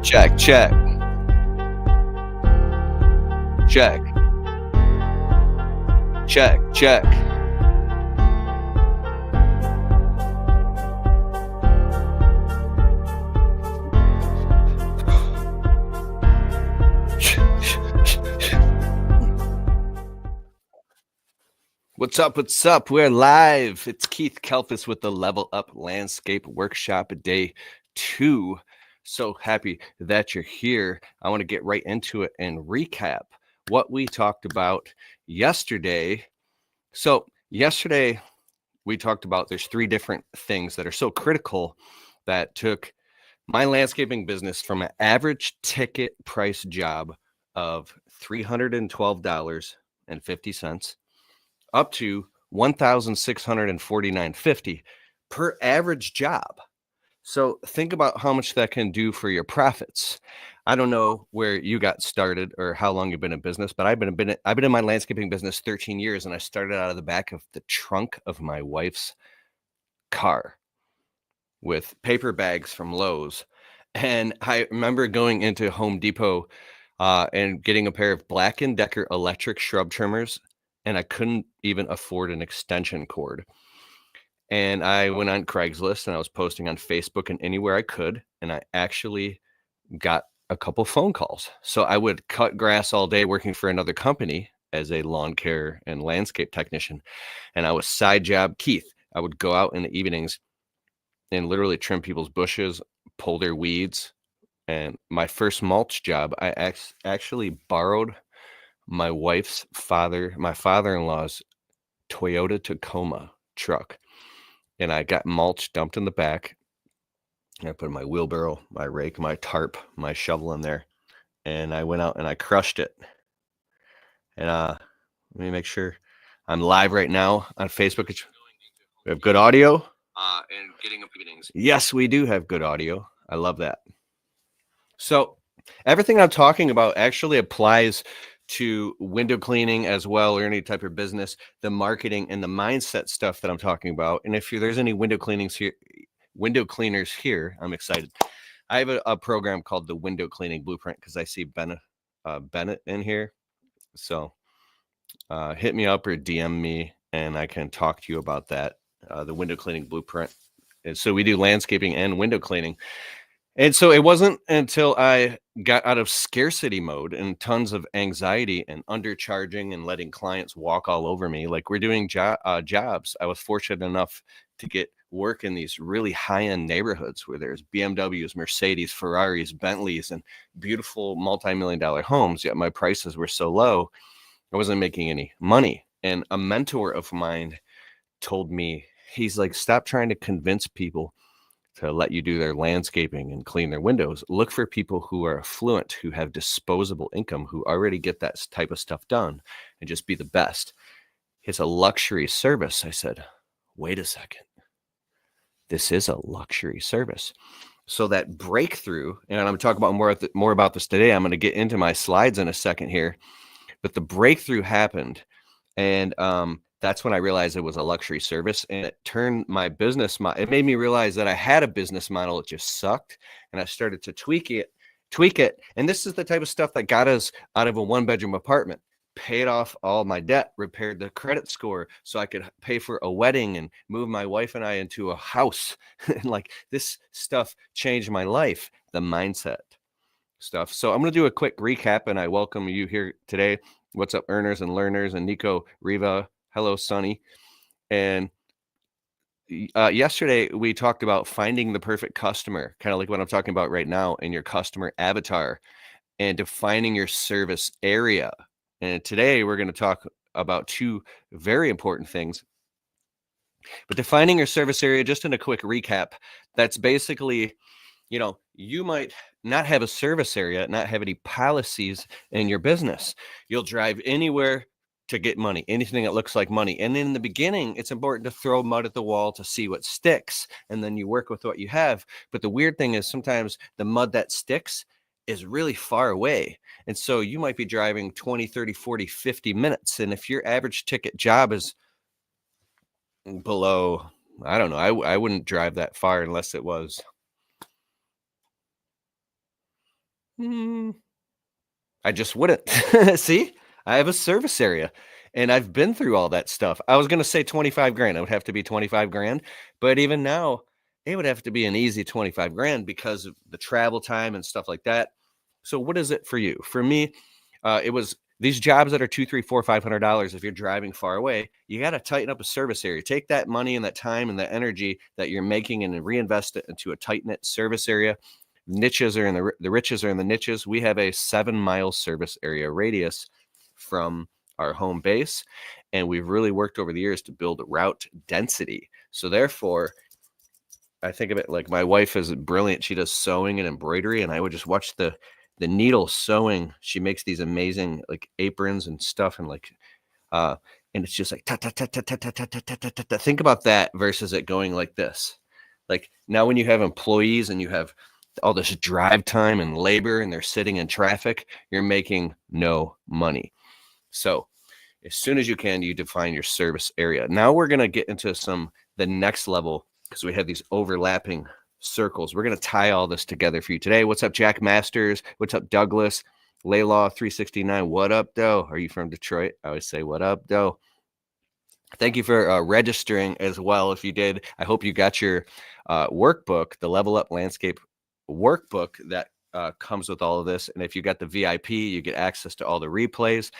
Check, check, check, check, check. What's up? What's up? We're live. It's Keith Kelfis with the Level Up Landscape Workshop Day 2. So happy that you're here. I want to get right into it and recap what we talked about yesterday. So yesterday we talked about there's 3 different things that are so critical that took my landscaping business from an average ticket price job of $312.50 up to $1,649.50 per average job. So think about how much that can do for your profits. I don't know where you got started or how long you've been in business, but I've been in my landscaping business 13 years, and I started out of the back of the trunk of my wife's car with paper bags from Lowe's. And I remember going into Home Depot and getting a pair of Black & Decker electric shrub trimmers, and I couldn't even afford an extension cord. And I went on Craigslist and I was posting on Facebook and anywhere I could, and I actually got a couple phone calls. So I would cut grass all day working for another company as a lawn care and landscape technician, and I was side job Keith. I would go out in the evenings and literally trim people's bushes, pull their weeds. And my first mulch job, I actually borrowed my father-in-law's Toyota Tacoma truck, and I got mulch dumped in the back. And I put my wheelbarrow, my rake, my tarp, my shovel in there, and I went out and I crushed it. And let me make sure I'm live right now on Facebook. We have good audio. And getting up evenings. Yes, we do have good audio. I love that. So everything I'm talking about actually applies to window cleaning as well, or any type of business, the marketing and the mindset stuff that I'm talking about. And if there's any window cleaners here, I'm excited. I have a program called the Window Cleaning Blueprint because I see Bennett in here. So hit me up or DM me and I can talk to you about that. The Window Cleaning Blueprint. And so we do landscaping and window cleaning. And so it wasn't until I got out of scarcity mode and tons of anxiety and undercharging and letting clients walk all over me. Like we're doing jobs. I was fortunate enough to get work in these really high-end neighborhoods where there's BMWs, Mercedes, Ferraris, Bentleys, and beautiful multi-million-dollar homes. Yet my prices were so low, I wasn't making any money. And a mentor of mine told me, he's like, stop trying to convince people to let you do their landscaping and clean their windows. Look for people who are affluent, who have disposable income, who already get that type of stuff done, and just be the best. It's a luxury service. I said, wait a second. This is a luxury service. So that breakthrough, and I'm going to talk about more about this today. I'm going to get into my slides in a second here, but the breakthrough happened. And that's when I realized it was a luxury service, and it turned my business model. It made me realize that I had a business model. It just sucked. And I started to tweak it. And this is the type of stuff that got us out of a 1-bedroom apartment, paid off all my debt, repaired the credit score so I could pay for a wedding and move my wife and I into a house. And like this stuff changed my life, the mindset stuff. So I'm going to do a quick recap, and I welcome you here today. What's up, earners and learners, and Nico, Riva. Hello, Sonny. And yesterday we talked about finding the perfect customer, kind of like what I'm talking about right now, in your customer avatar, and defining your service area. And today we're going to talk about 2 very important things. But defining your service area, just in a quick recap, that's basically, you might not have a service area, not have any policies in your business. You'll drive anywhere to get money, anything that looks like money. And in the beginning, it's important to throw mud at the wall to see what sticks. And then you work with what you have. But the weird thing is sometimes the mud that sticks is really far away. And so you might be driving 20, 30, 40, 50 minutes. And if your average ticket job is below, I don't know, I wouldn't drive that far unless it was Mm, I just wouldn't. See? I have a service area, and I've been through all that stuff. I was gonna say 25 grand, it would have to be 25 grand, but even now, it would have to be an easy 25 grand because of the travel time and stuff like that. So what is it for you? For me, it was these jobs that are 2, 3, 4, $500 if you're driving far away, you gotta tighten up a service area. Take that money and that time and that energy that you're making and reinvest it into a tight-knit service area. Niches are in the riches are in the niches. We have a 7-mile service area radius from our home base, and we've really worked over the years to build route density. So therefore, I think of it like my wife is brilliant. She does sewing and embroidery, and I would just watch the needle sewing. She makes these amazing like aprons and stuff, and like uh, and it's just like ta ta ta ta ta ta ta ta ta ta ta ta. Think about that versus it going like this. Like now, when you have employees and you have all this drive time and labor, and they're sitting in traffic, you're making no money. So as soon as you can, you define your service area. Now we're going to get into the next level because we have these overlapping circles. We're going to tie all this together for you today. What's up, Jack Masters? What's up, Douglas? Laylaw 369. What up, Doe? Are you from Detroit? I always say, what up, Doe? Thank you for registering as well. If you did, I hope you got your workbook, the Level Up Landscape workbook that comes with all of this. And if you got the VIP, you get access to all the replays.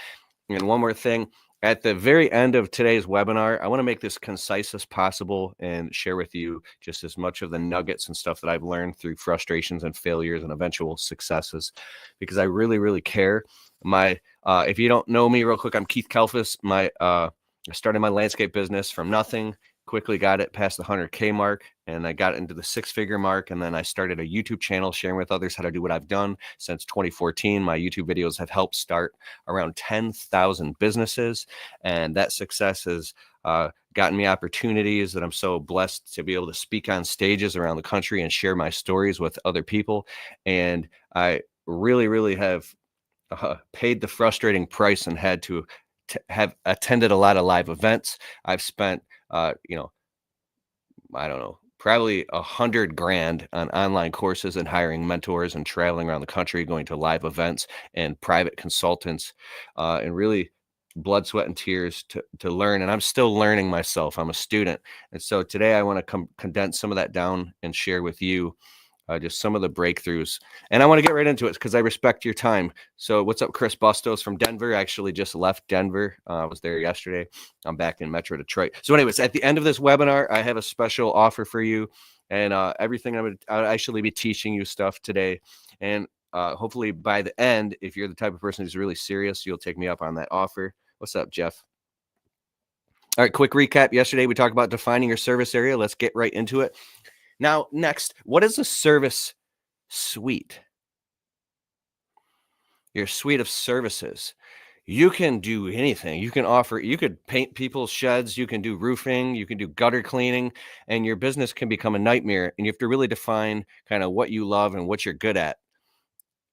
And one more thing, at the very end of today's webinar, I want to make this concise as possible and share with you just as much of the nuggets and stuff that I've learned through frustrations and failures and eventual successes, because I really, really care. If you don't know me real quick, I'm Keith Kelfus. I started my landscape business from nothing, quickly got it past the 100K mark, and I got into the 6-figure mark. And then I started a YouTube channel sharing with others how to do what I've done since 2014. My YouTube videos have helped start around 10,000 businesses. And that success has gotten me opportunities that I'm so blessed to be able to speak on stages around the country and share my stories with other people. And I really, really have paid the frustrating price and had to have attended a lot of live events. I've spent, I don't know, probably 100 grand on online courses and hiring mentors and traveling around the country, going to live events and private consultants, and really blood, sweat, and tears to learn. And I'm still learning myself. I'm a student. And so today I want to condense some of that down and share with you just some of the breakthroughs. And I want to get right into it because I respect your time. So what's up, Chris Bustos from Denver? I actually just left Denver. I was there yesterday. I'm back in Metro Detroit. So anyways, at the end of this webinar, I have a special offer for you. And everything I'll actually be teaching you stuff today. And hopefully by the end, if you're the type of person who's really serious, you'll take me up on that offer. What's up, Jeff? All right, quick recap. Yesterday, we talked about defining your service area. Let's get right into it. Now, next, what is a service suite? Your suite of services. You can do anything. You could paint people's sheds, you can do roofing, you can do gutter cleaning, and your business can become a nightmare. And you have to really define kind of what you love and what you're good at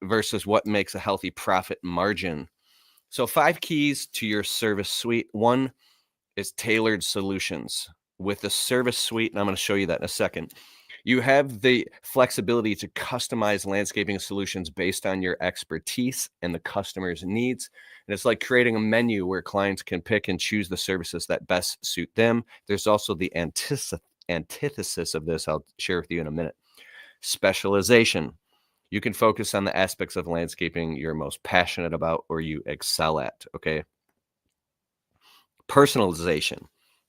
versus what makes a healthy profit margin. So 5 keys to your service suite. 1 is tailored solutions. With the service suite, and I'm going to show you that in a second, you have the flexibility to customize landscaping solutions based on your expertise and the customer's needs. And it's like creating a menu where clients can pick and choose the services that best suit them. There's also the antithesis of this I'll share with you in a minute. Specialization. You can focus on the aspects of landscaping you're most passionate about or you excel at, okay? Personalization.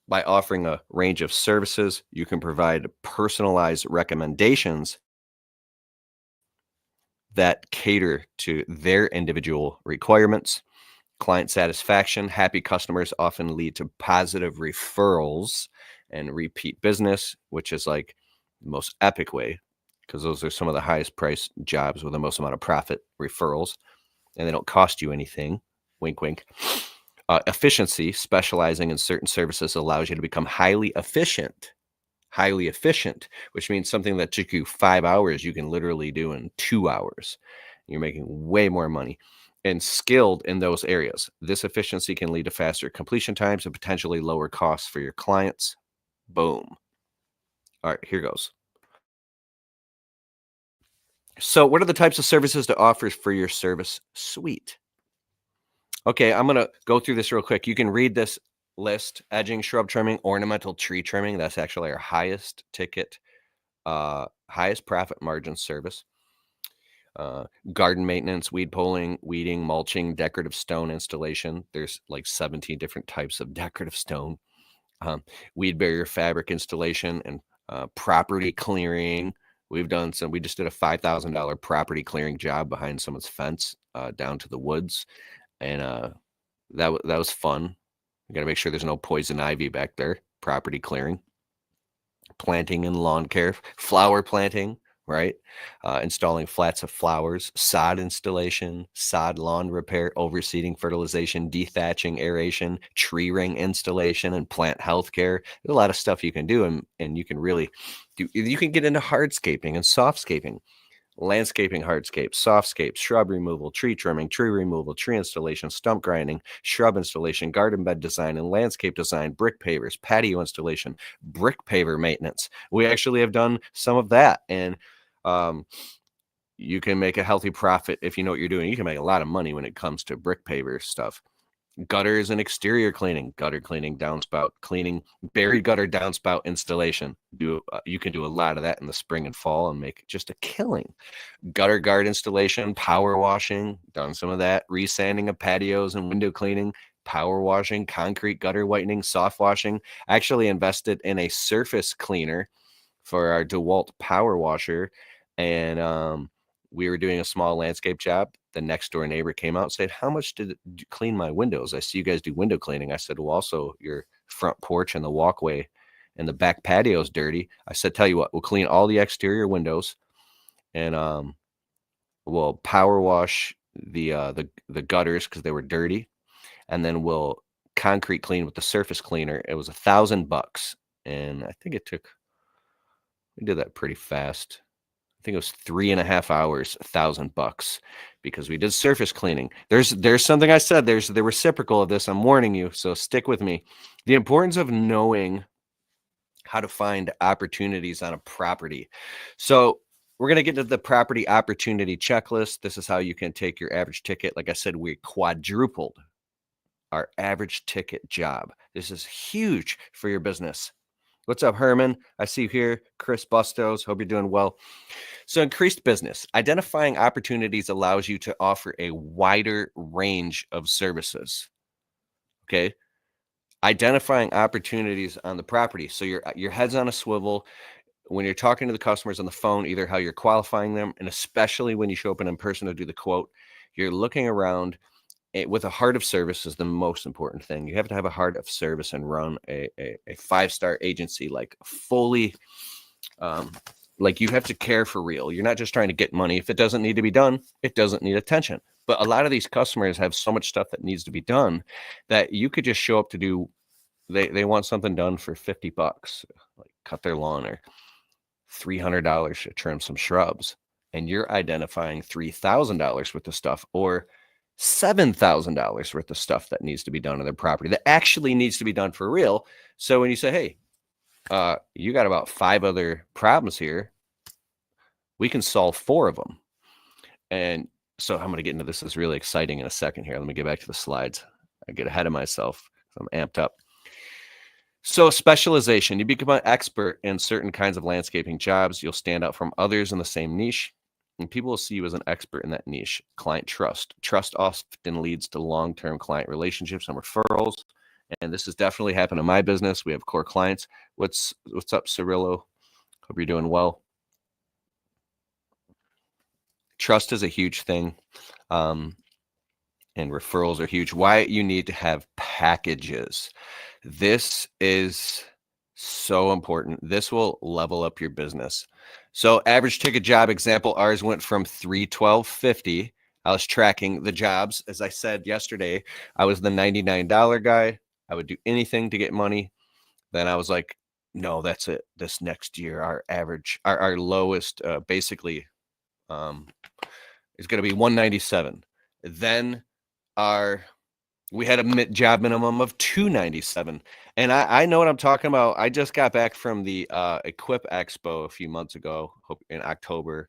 By offering a range of services, you can provide personalized recommendations that cater to their individual requirements. Client satisfaction. Happy customers often lead to positive referrals and repeat business, which is like the most epic way because those are some of the highest priced jobs with the most amount of profit, referrals, and they don't cost you anything. Wink, wink. Efficiency. Specializing in certain services allows you to become highly efficient, which means something that took you 5 hours, you can literally do in 2 hours. You're making way more money. And skilled in those areas. This efficiency can lead to faster completion times and potentially lower costs for your clients. Boom. All right, here goes. So what are the types of services to offer for your service suite? Okay, I'm gonna go through this real quick. You can read this list: edging, shrub trimming, ornamental tree trimming. That's actually our highest ticket, highest profit margin service. Garden maintenance, weed pulling, weeding, mulching, decorative stone installation. There's like 17 different types of decorative stone. Um, Weed barrier fabric installation and property clearing. We just did a $5,000 property clearing job behind someone's fence down to the woods. And that was fun. We got to make sure there's no poison ivy back there. Property clearing, planting and lawn care, flower planting, right? Installing flats of flowers, sod installation, sod lawn repair, overseeding, fertilization, dethatching, aeration, tree ring installation, and plant health care. There's a lot of stuff you can do, and you can really do. You can get into hardscaping and softscaping. Landscaping, hardscapes, softscapes, shrub removal, tree trimming, tree removal, tree installation, stump grinding, shrub installation, garden bed design and landscape design, brick pavers, patio installation, brick paver maintenance. We actually have done some of that, and um, you can make a healthy profit if you know what you're doing. You can make a lot of money when it comes to brick paver stuff. Gutters and exterior cleaning, gutter cleaning, downspout cleaning, buried gutter downspout installation. You can do a lot of that in the spring and fall and make just a killing. Gutter guard installation, power washing, done some of that. Resanding of patios and window cleaning, power washing, concrete gutter whitening, soft washing. Actually invested in a surface cleaner for our DeWalt power washer, and we were doing a small landscape job. The next door neighbor came out and said, "How much did it clean my windows? I see you guys do window cleaning." I said, "Well, also your front porch and the walkway and the back patio is dirty." I said, "Tell you what, we'll clean all the exterior windows, and we'll power wash the gutters because they were dirty, and then we'll concrete clean with the surface cleaner." It was $1,000, and I think we did that pretty fast. I think it was 3.5 hours, $1,000, because we did surface cleaning. There's something I said. There's the reciprocal of this. I'm warning you, so stick with me. The importance of knowing how to find opportunities on a property. So we're going to get to the property opportunity checklist. This is how you can take your average ticket. Like I said, we quadrupled our average ticket job. This is huge for your business. What's up, Herman? I see you here. Chris Bustos. Hope you're doing well. So increased business. Identifying opportunities allows you to offer a wider range of services. Okay. Identifying opportunities on the property. So your head's on a swivel when you're talking to the customers on the phone, either how you're qualifying them, and especially when you show up in person to do the quote, you're looking around with a heart of service is the most important thing. You have to have a heart of service and run a 5-star agency, like fully, like you have to care for real. You're not just trying to get money. If it doesn't need to be done, it doesn't need attention. But a lot of these customers have so much stuff that needs to be done that you could just show up to do. They want something done for $50, like cut their lawn, or $300 to trim some shrubs, and you're identifying $3,000 worth of stuff, or $7,000 worth of stuff that needs to be done on their property that actually needs to be done for real. So when you say, "Hey, you got about 5 other problems here, we can solve 4 of them." And so I'm going to get into this. It's really exciting in a second here. Let me get back to the slides. I get ahead of myself. I'm amped up. So specialization, you become an expert in certain kinds of landscaping jobs. You'll stand out from others in the same niche, and people will see you as an expert in that niche. Client trust. Trust often leads to long-term client relationships and referrals. And this has definitely happened in my business. We have core clients. What's up, Cirillo? Hope you're doing well. Trust is a huge thing. And referrals are huge. Why you need to have packages. This is so important. This will level up your business. So average ticket job example, ours went from $312.50. I was tracking the jobs. As I said yesterday, I was the $99 guy. I would do anything to get money. Then I was like, no, that's it. This next year, our average, our lowest basically is going to be $197. Then we had a job minimum of $297, and I know what I'm talking about. I just got back from the Equip Expo a few months ago, in October,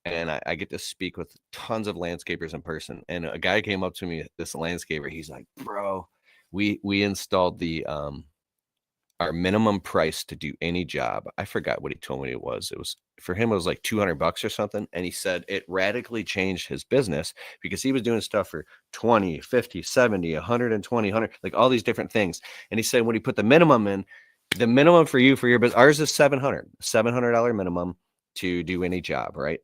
and I get to speak with tons of landscapers in person. And a guy came up to me, this landscaper. He's like, "Bro, we installed the our minimum price to do any job." I forgot what he told me it was. It was for him, it was like 200 bucks or something. And he said it radically changed his business because he was doing stuff for 20, 50, 70, 120, 100, like all these different things. And he said when he put the minimum in, the minimum for you for your business, ours is $700 minimum to do any job, right?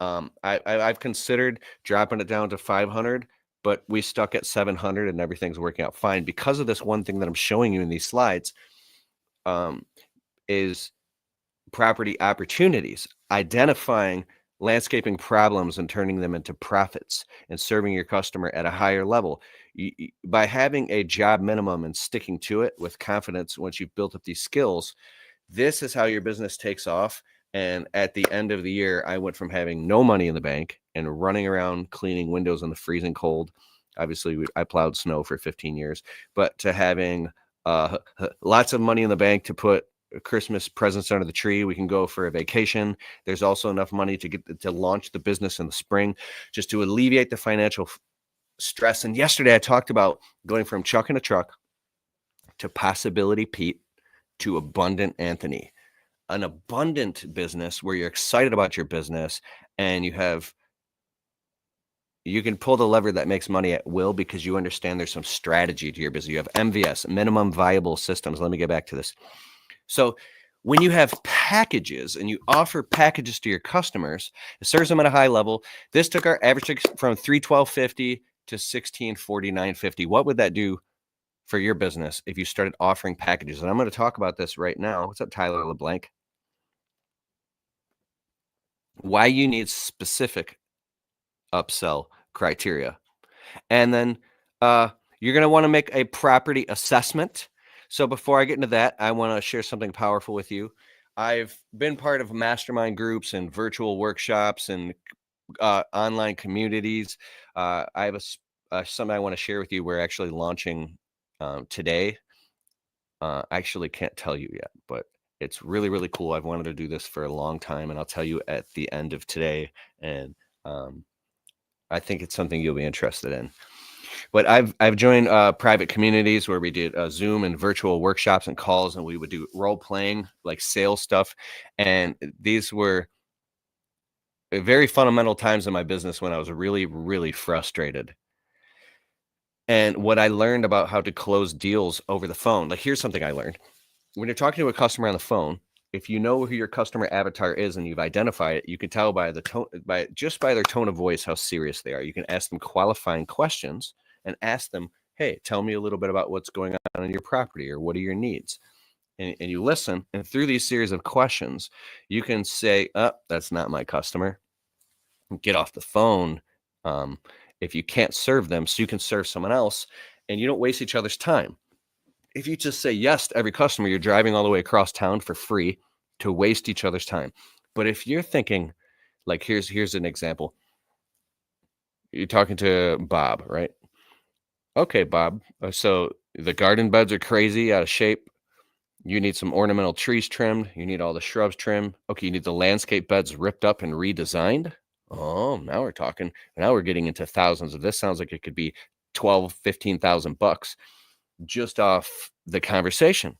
I've considered dropping it down to 500, but we stuck at 700 and everything's working out fine because of this one thing that I'm showing you in these slides. Is property opportunities, identifying landscaping problems and turning them into profits and serving your customer at a higher level. By having a job minimum and sticking to it with confidence, once you've built up these skills, this is how your business takes off. And at the end of the year, I went from having no money in the bank and running around cleaning windows in the freezing cold. Obviously, I plowed snow for 15 years, but to having lots of money in the bank to put Christmas presents under the tree. We can go for a vacation. There's also enough money to get to launch the business in the spring, just to alleviate the financial stress. And yesterday I talked about going from Chuck in a truck to Possibility Pete to Abundant Anthony, an abundant business where you're excited about your business and you can pull the lever that makes money at will because you understand there's some strategy to your business. You have MVS, minimum viable systems. Let me get back to this. So when you have packages and you offer packages to your customers, it serves them at a high level. This took our average from $312.50 to $1649.50. What would that do for your business if you started offering packages? And I'm going to talk about this right now. What's up, Tyler LeBlanc? Why you need specific upsell criteria. And then you're going to want to make a property assessment. So before I get into that, I want to share something powerful with you. I've been part of mastermind groups and virtual workshops and online communities. I have something I want to share with you. We're actually launching today. I actually can't tell you yet, but it's really, really cool. I've wanted to do this for a long time, and I'll tell you at the end of today. And I think it's something you'll be interested in. But I've joined private communities where we did Zoom and virtual workshops and calls, and we would do role playing, like sales stuff. And these were very fundamental times in my business when I was really, really frustrated. And what I learned about how to close deals over the phone, like here's something I learned. When you're talking to a customer on the phone, if you know who your customer avatar is and you've identified it, you can tell by the tone, by their tone of voice, how serious they are. You can ask them qualifying questions and ask them, "Hey, tell me a little bit about what's going on your property, or what are your needs?" And you listen, and through these series of questions, you can say, "Oh, that's not my customer." Get off the phone if you can't serve them, so you can serve someone else, and you don't waste each other's time. If you just say yes to every customer, you're driving all the way across town for free to waste each other's time. But if you're thinking, like, here's an example. You're talking to Bob, right? Okay, Bob. So the garden beds are crazy, out of shape. You need some ornamental trees trimmed. You need all the shrubs trimmed. Okay, you need the landscape beds ripped up and redesigned. Oh, now we're talking. Now we're getting into thousands of this. Sounds like it could be 12, 15,000 bucks just off the conversation.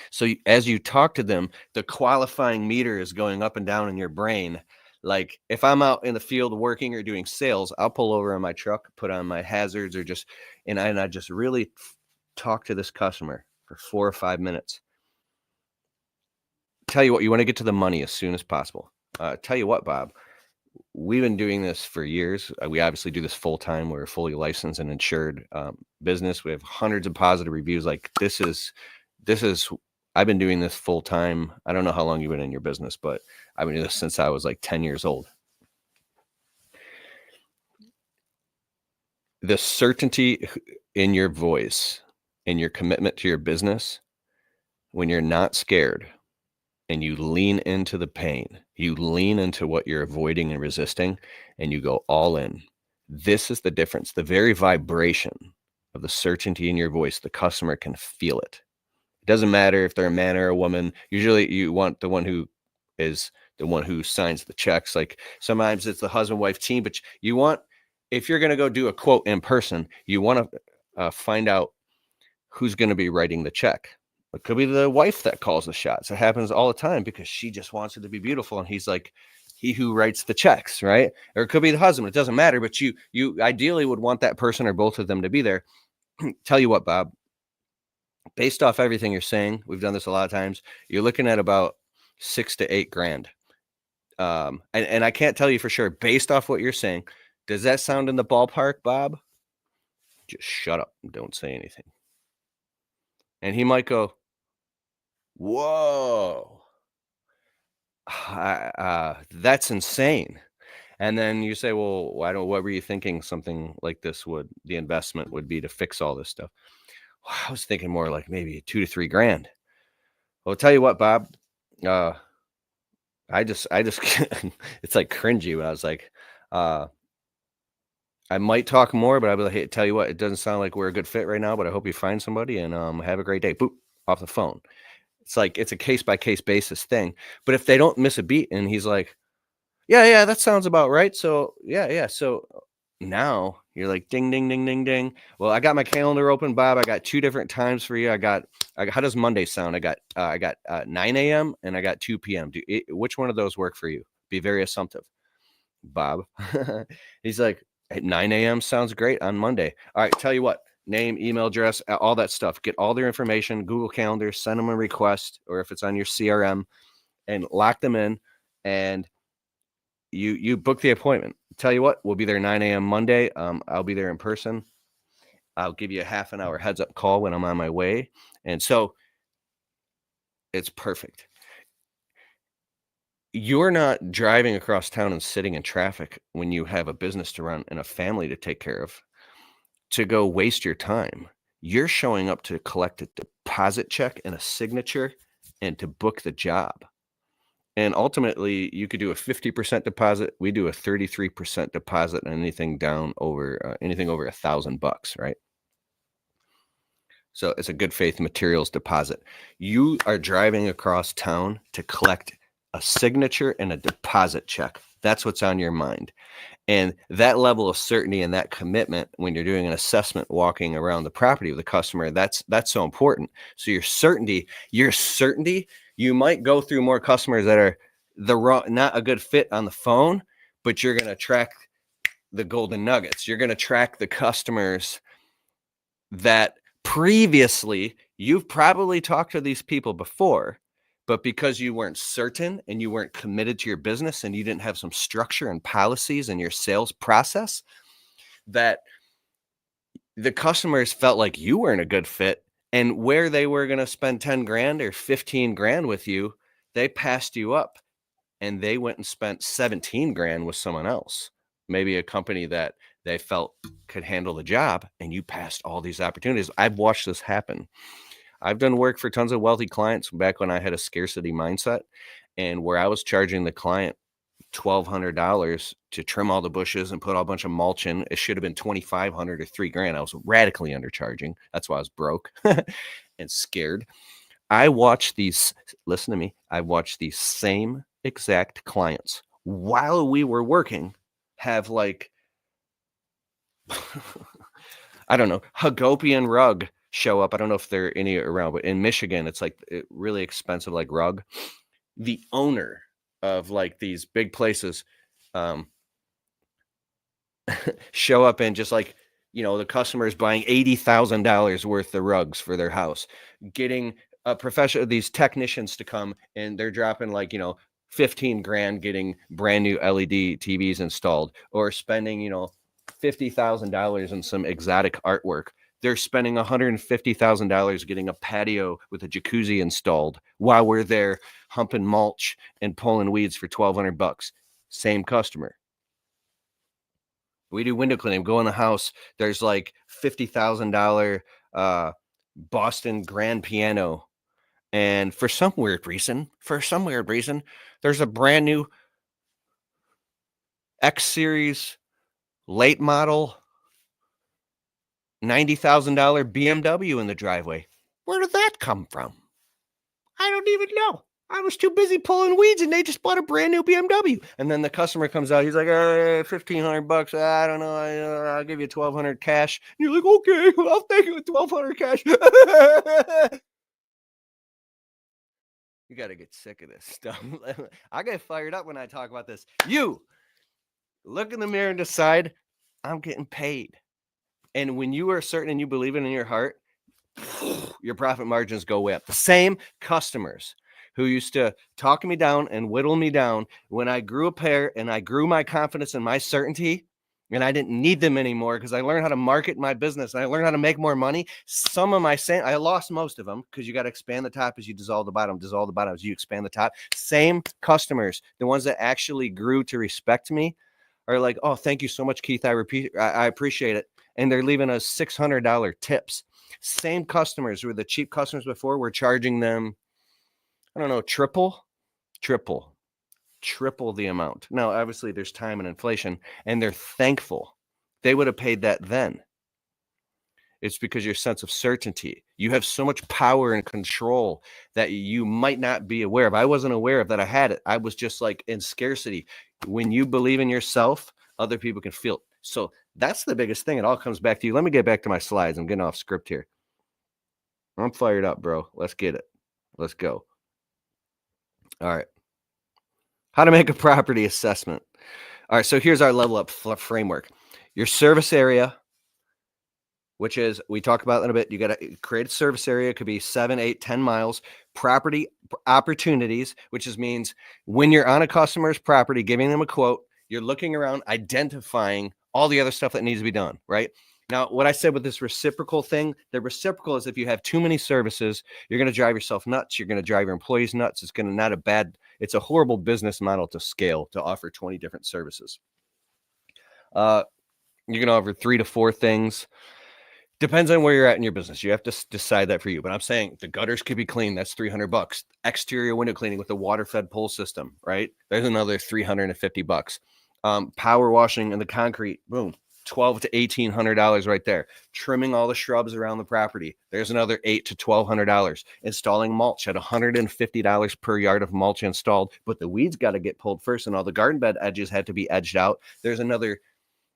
So as you talk to them, the qualifying meter is going up and down in your brain. Like if I'm out in the field working or doing sales, I'll pull over in my truck, put on my hazards, or just, and I just really talk to this customer for 4 or 5 minutes. Tell you what, you want to get to the money as soon as possible. Tell you what, Bob, we've been doing this for years. We obviously do this full time. We're a fully licensed and insured business. We have hundreds of positive reviews. Like this is, I've been doing this full time. I don't know how long you've been in your business, but I've been doing this since I was like 10 years old. The certainty in your voice and your commitment to your business, when you're not scared and you lean into the pain, you lean into what you're avoiding and resisting, and you go all in. This is the difference. The very vibration of the certainty in your voice, the customer can feel it. It doesn't matter if they're a man or a woman. Usually you want the one who is the one who signs the checks. Like sometimes it's the husband wife team, but you want, if you're going to go do a quote in person, you want to find out who's going to be writing the check. It could be the wife that calls the shots. It happens all the time because she just wants it to be beautiful, and he's like, he who writes the checks, right? Or it could be the husband. It doesn't matter, but you ideally would want that person or both of them to be there. Tell you what, Bob, based off everything you're saying, we've done this a lot of times, you're looking at about $6 to $8 grand. And I can't tell you for sure, based off what you're saying, does that sound in the ballpark, Bob? Just shut up and don't say anything. And he might go, whoa, that's insane. And then you say, well, what were you thinking something like this the investment would be to fix all this stuff? Well, I was thinking more like maybe 2 to 3 grand. Well, I'll tell you what, Bob, I just, it's like cringy when I was like, I might talk more, but I'll be like, hey, tell you what, it doesn't sound like we're a good fit right now, but I hope you find somebody, and have a great day. Boop, off the phone. It's like, it's a case by case basis thing. But if they don't miss a beat and he's like, yeah, that sounds about right. So yeah. So now you're like, ding, ding, ding, ding, ding. Well, I got my calendar open, Bob. I got 2 different times for you. I got how does Monday sound? I got 9 a.m. and I got 2 p.m. Which one of those work for you? Be very assumptive, Bob. He's like, at 9 a.m. sounds great on Monday. All right, tell you what, name, email address, all that stuff. Get all their information, Google Calendar, send them a request, or if it's on your CRM, and lock them in. And you book the appointment. Tell you what, we'll be there 9 a.m. Monday. I'll be there in person. I'll give you a half an hour heads up call when I'm on my way. And so it's perfect. You're not driving across town and sitting in traffic when you have a business to run and a family to take care of to go waste your time. You're showing up to collect a deposit check and a signature and to book the job. And ultimately, you could do a 50% deposit. We do a 33% deposit on anything down over anything over $1,000, right? So it's a good faith materials deposit. You are driving across town to collect a signature and a deposit check. That's what's on your mind. And that level of certainty and that commitment when you're doing an assessment walking around the property of the customer, that's so important. So your certainty, you might go through more customers that are not a good fit on the phone, but you're going to track the golden nuggets. You're going to track the customers that previously you've probably talked to these people before, but because you weren't certain and you weren't committed to your business and you didn't have some structure and policies in your sales process, that the customers felt like you weren't a good fit, and where they were going to spend 10 grand or 15 grand with you, they passed you up and they went and spent 17 grand with someone else, maybe a company that they felt could handle the job, and you passed all these opportunities. I've watched this happen. I've done work for tons of wealthy clients back when I had a scarcity mindset, and where I was charging the client $1,200 to trim all the bushes and put a bunch of mulch in. It should have been $2,500 or $3 grand. I was radically undercharging. That's why I was broke and scared. I watched these, listen to me, I watched these same exact clients while we were working have like, I don't know, Hagopian rug show up. I don't know if there are any around, but in Michigan, it's like really expensive, like rug. The owner of like these big places show up and just like, the customer is buying $80,000 worth of rugs for their house, getting a professional, these technicians to come, and they're dropping like, 15 grand getting brand new LED TVs installed, or spending, $50,000 in some exotic artwork. They're spending $150,000 getting a patio with a jacuzzi installed while we're there humping mulch and pulling weeds for $1,200. Same customer. We do window cleaning. Go in the house. There's like $50,000 Boston grand piano. And for some weird reason, there's a brand new X Series late model $90,000 BMW in the driveway. Where did that come from? I don't even know. I was too busy pulling weeds and they just bought a brand new BMW. And then the customer comes out. He's like, $1,500. I don't know. I'll give you 1,200 cash. And you're like, okay, I'll take it with 1,200 cash. You got to get sick of this stuff. I get fired up when I talk about this. You look in the mirror and decide, I'm getting paid. And when you are certain and you believe it in your heart, your profit margins go way up. The same customers who used to talk me down and whittle me down when I grew a pair and I grew my confidence and my certainty, and I didn't need them anymore because I learned how to market my business and I learned how to make more money. Some of my same, I lost most of them because you got to expand the top as you dissolve the bottom, dissolve the bottom as you expand the top. Same customers, the ones that actually grew to respect me, are like, oh, thank you so much, Keith. I appreciate it. And they're leaving us $600 tips. Same customers were the cheap customers before. We're charging them, I don't know, triple the amount. Now, obviously, there's time and inflation, and they're thankful. They would have paid that then. It's because your sense of certainty. You have so much power and control that you might not be aware of. I wasn't aware of that I had it. I was just like in scarcity. When you believe in yourself, other people can feel it. So that's the biggest thing. It all comes back to you. Let me get back to my slides. I'm getting off script here. I'm fired up, bro. Let's get it. Let's go. All right. How to make a property assessment. All right. So here's our LevelUp framework. Your service area, which is, we talked about in a bit, you got to create a service area. It could be 7, 8, 10 miles. Property opportunities, which just means when you're on a customer's property, giving them a quote, you're looking around, identifying all the other stuff that needs to be done, right? Now, what I said with this reciprocal thing, the reciprocal is if you have too many services, you're going to drive yourself nuts. You're going to drive your employees nuts. It's a horrible business model to scale, to offer 20 different services. You're going to offer 3 to 4 things. Depends on where you're at in your business. You have to decide that for you. But I'm saying the gutters could be clean. That's $300. Exterior window cleaning with a water-fed pull system, right? There's another $350. Power washing and the concrete, boom, $1,200 to $1,800 right there. Trimming all the shrubs around the property, there's another $800 to $1,200. Installing mulch at $150 per yard of mulch installed, but the weeds got to get pulled first, and all the garden bed edges had to be edged out. There's another,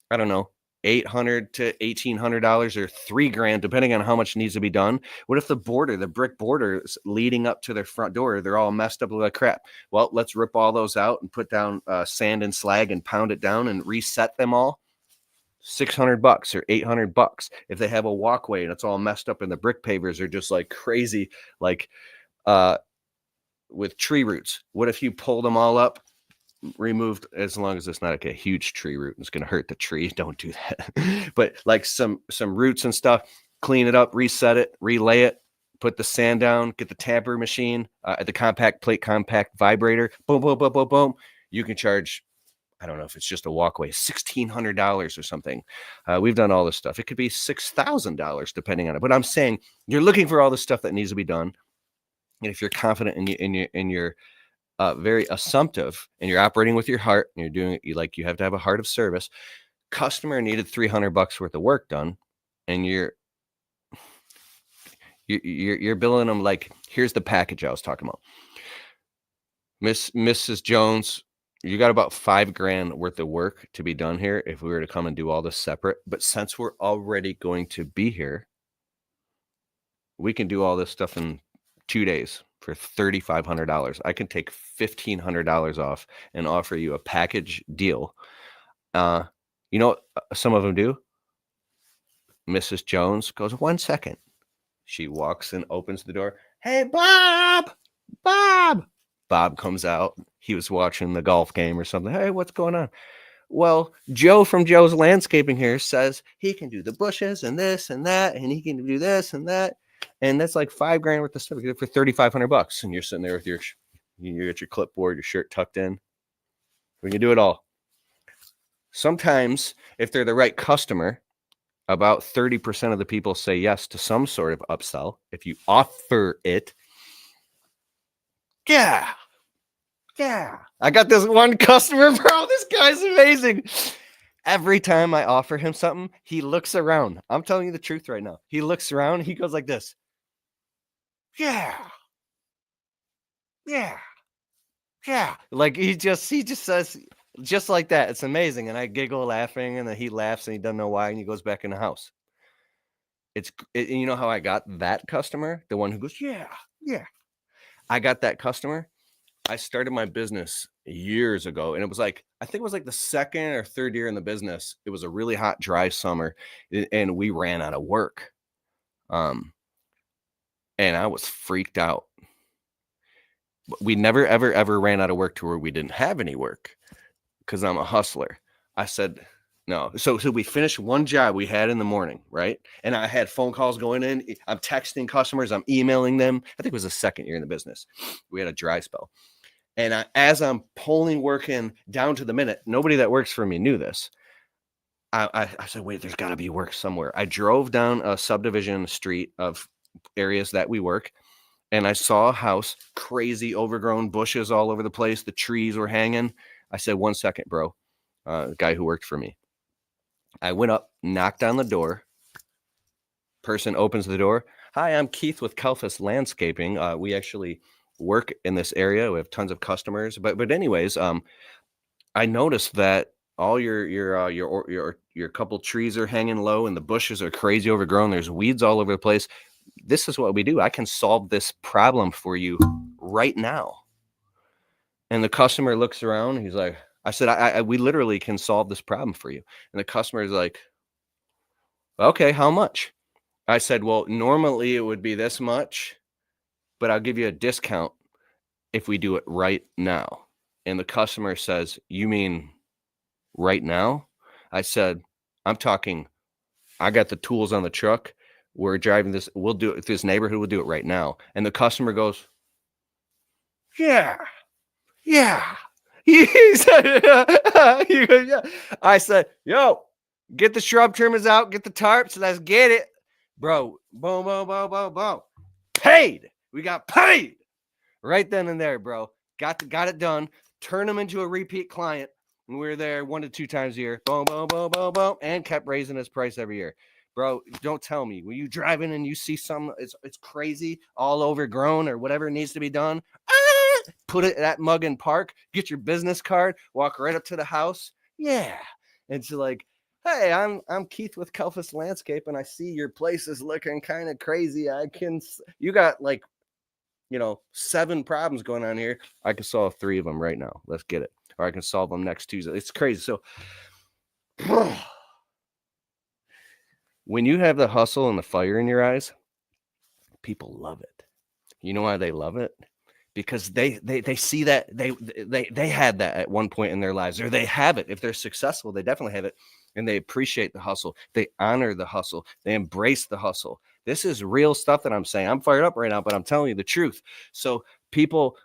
I don't know, $800 to $1,800 or $3,000, depending on how much needs to be done. What if the brick borders leading up to their front door, they're all messed up like crap? Well, let's rip all those out and put down sand and slag and pound it down and reset them all. $600 or $800. If they have a walkway and it's all messed up and the brick pavers are just like crazy, like with tree roots, what if you pull them all up, removed, as long as it's not like a huge tree root and it's going to hurt the tree, don't do that. But like some roots and stuff, clean it up, reset it, relay it, put the sand down, get the tamper machine, the compact plate compact vibrator, boom, boom, boom, boom, boom. You can charge, I don't know if it's just a walkway, $1,600 or something. We've done all this stuff. It could be $6,000 depending on it. But I'm saying you're looking for all the stuff that needs to be done. And if you're confident in your very assumptive and you're operating with your heart and you're doing it like you have to have a heart of service, customer needed $300 worth of work done, and you're billing them like, here's the package I was talking about. Mrs. Jones, you got about $5,000 worth of work to be done here if we were to come and do all this separate. But since we're already going to be here, we can do all this stuff in 2 days for $3,500. I can take $1,500 off and offer you a package deal. You know what some of them do? Mrs. Jones goes, 1 second. She walks and opens the door. Hey, Bob! Bob comes out. He was watching the golf game or something. Hey, what's going on? Well, Joe from Joe's Landscaping here says he can do the bushes and this and that, and he can do this and that. And that's like $5,000 worth of stuff. You get it for $3,500. And you're sitting there with you got your clipboard, your shirt tucked in. We can do it all. Sometimes, if they're the right customer, about 30% of the people say yes to some sort of upsell if you offer it. Yeah. I got this one customer, bro. This guy's amazing. Every time I offer him something, he looks around. I'm telling you the truth right now. He looks around. He goes like this. Yeah. Yeah. Yeah. Like he just says just like that. It's amazing. And I giggle laughing and then he laughs and he doesn't know why and he goes back in the house. You know how I got that customer? The one who goes, "Yeah. Yeah." I got that customer. I started my business years ago and it was like I think it was like the second or third year in the business. It was a really hot dry summer and we ran out of work. Um and I was freaked out. We never ever ever ran out of work to where we didn't have any work. Because I'm a hustler. I said, no. So we finished one job we had in the morning, right? And I had phone calls going in. I'm texting customers. I'm emailing them. I think it was the second year in the business. We had a dry spell. And as I'm pulling work in down to the minute, nobody that works for me knew this. I said, wait, there's got to be work somewhere. I drove down a subdivision street of areas that we work. And I saw a house, crazy overgrown bushes all over the place. The trees were hanging. I said, 1 second, bro. The guy who worked for me. I went up, knocked on the door. Person opens the door. Hi, I'm Keith with Kalfas Landscaping. We actually work in this area. We have tons of customers. But anyways, I noticed that all your couple trees are hanging low and the bushes are crazy overgrown. There's weeds all over the place. This is what we do. I can solve this problem for you right now. And the customer looks around. He's like, I said, we literally can solve this problem for you. And the customer is like, okay, how much? I said, well, normally it would be this much, but I'll give you a discount if we do it right now. And the customer says, you mean right now? I said, I'm talking, I got the tools on the truck. We're driving this. We'll do it. This neighborhood, we'll do it right now. And the customer goes, yeah. Yeah. He said, he goes, yeah. I said, yo, get the shrub trimmers out, get the tarps, let's get it. Bro, boom, boom, boom, boom, boom. Paid. We got paid. Right then and there, bro. Got it done. Turn them into a repeat client. And we were there 1 to 2 times a year. Boom, boom, boom, boom, boom. And kept raising his price every year. Bro, don't tell me. When you drive in and you see some, it's crazy, all overgrown or whatever needs to be done, put it that mug in park, get your business card, walk right up to the house. Yeah. It's like, hey, I'm Keith with Kalfas Landscape, and I see your place is looking kind of crazy. You got like, 7 problems going on here. I can solve 3 of them right now. Let's get it. Or I can solve them next Tuesday. It's crazy. So when you have the hustle and the fire in your eyes, people love it. You know why they love it? Because they see that they had that at one point in their lives, or they have it. If they're successful, they definitely have it, and they appreciate the hustle. They honor the hustle. They embrace the hustle. This is real stuff that I'm saying. I'm fired up right now, but I'm telling you the truth. So people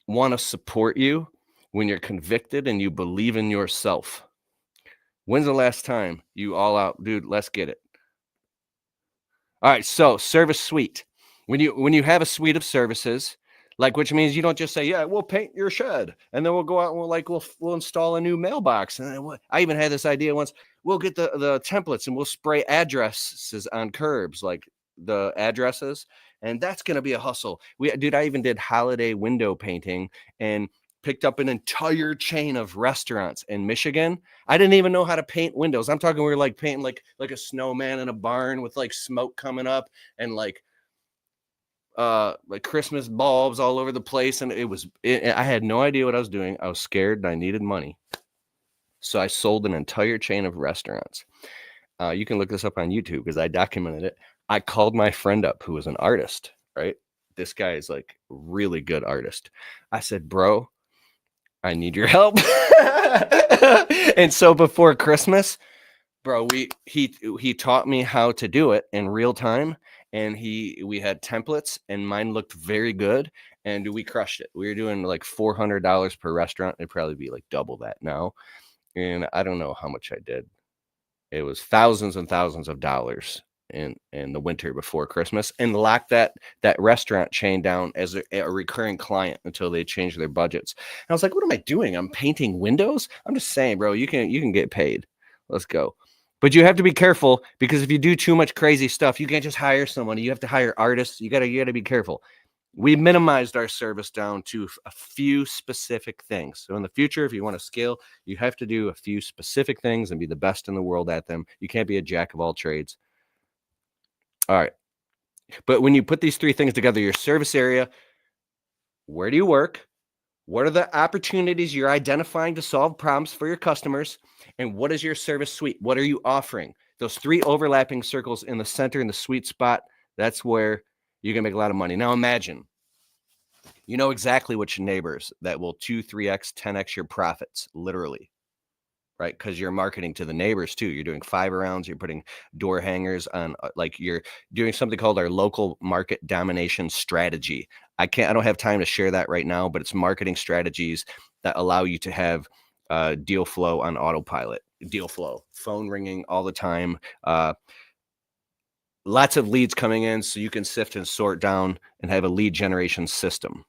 want to support you when you're convicted and you believe in yourself. When's the last time you all out, dude, let's get it. All right, so service suite. When you have a suite of services, like, which means you don't just say, yeah, we'll paint your shed and then we'll go out and we'll install a new mailbox. And I even had this idea once. We'll get the templates and we'll spray addresses on curbs, like the addresses, and that's gonna be a hustle. I even did holiday window painting and picked up an entire chain of restaurants in Michigan. I didn't even know how to paint windows. I'm talking we were like painting like a snowman in a barn with like smoke coming up and like Christmas bulbs all over the place. And I had no idea what I was doing. I was scared and I needed money. So I sold an entire chain of restaurants. You can look this up on YouTube because I documented it. I called my friend up who was an artist, right? This guy is like really good artist. I said, bro, I need your help. And so before Christmas, bro, he taught me how to do it in real time. And we had templates and mine looked very good. And we crushed it. We were doing like $400 per restaurant. It'd probably be like double that now. And I don't know how much I did. It was thousands and thousands of dollars in the winter before Christmas, and locked that restaurant chain down as a recurring client until they changed their budgets. And I was like, what am I doing? I'm painting windows? I'm just saying, bro, you can get paid. Let's go. But you have to be careful, because if you do too much crazy stuff, you can't just hire someone. You have to hire artists. You gotta be careful. We minimized our service down to a few specific things. So in the future, if you want to scale, you have to do a few specific things and be the best in the world at them. You can't be a jack of all trades. All right. But when you put these three things together, your service area, where do you work? What are the opportunities you're identifying to solve problems for your customers? And what is your service suite? What are you offering? Those three overlapping circles in the center, in the sweet spot, that's where you can make a lot of money. Now imagine, you know exactly which neighbors that will 2, 3x, 10x your profits, literally, right? Because you're marketing to the neighbors too. You're doing fiber rounds, you're putting door hangers on, like you're doing something called our local market domination strategy. I don't have time to share that right now, but it's marketing strategies that allow you to have deal flow on autopilot, deal flow, phone ringing all the time, lots of leads coming in so you can sift and sort down and have a lead generation system.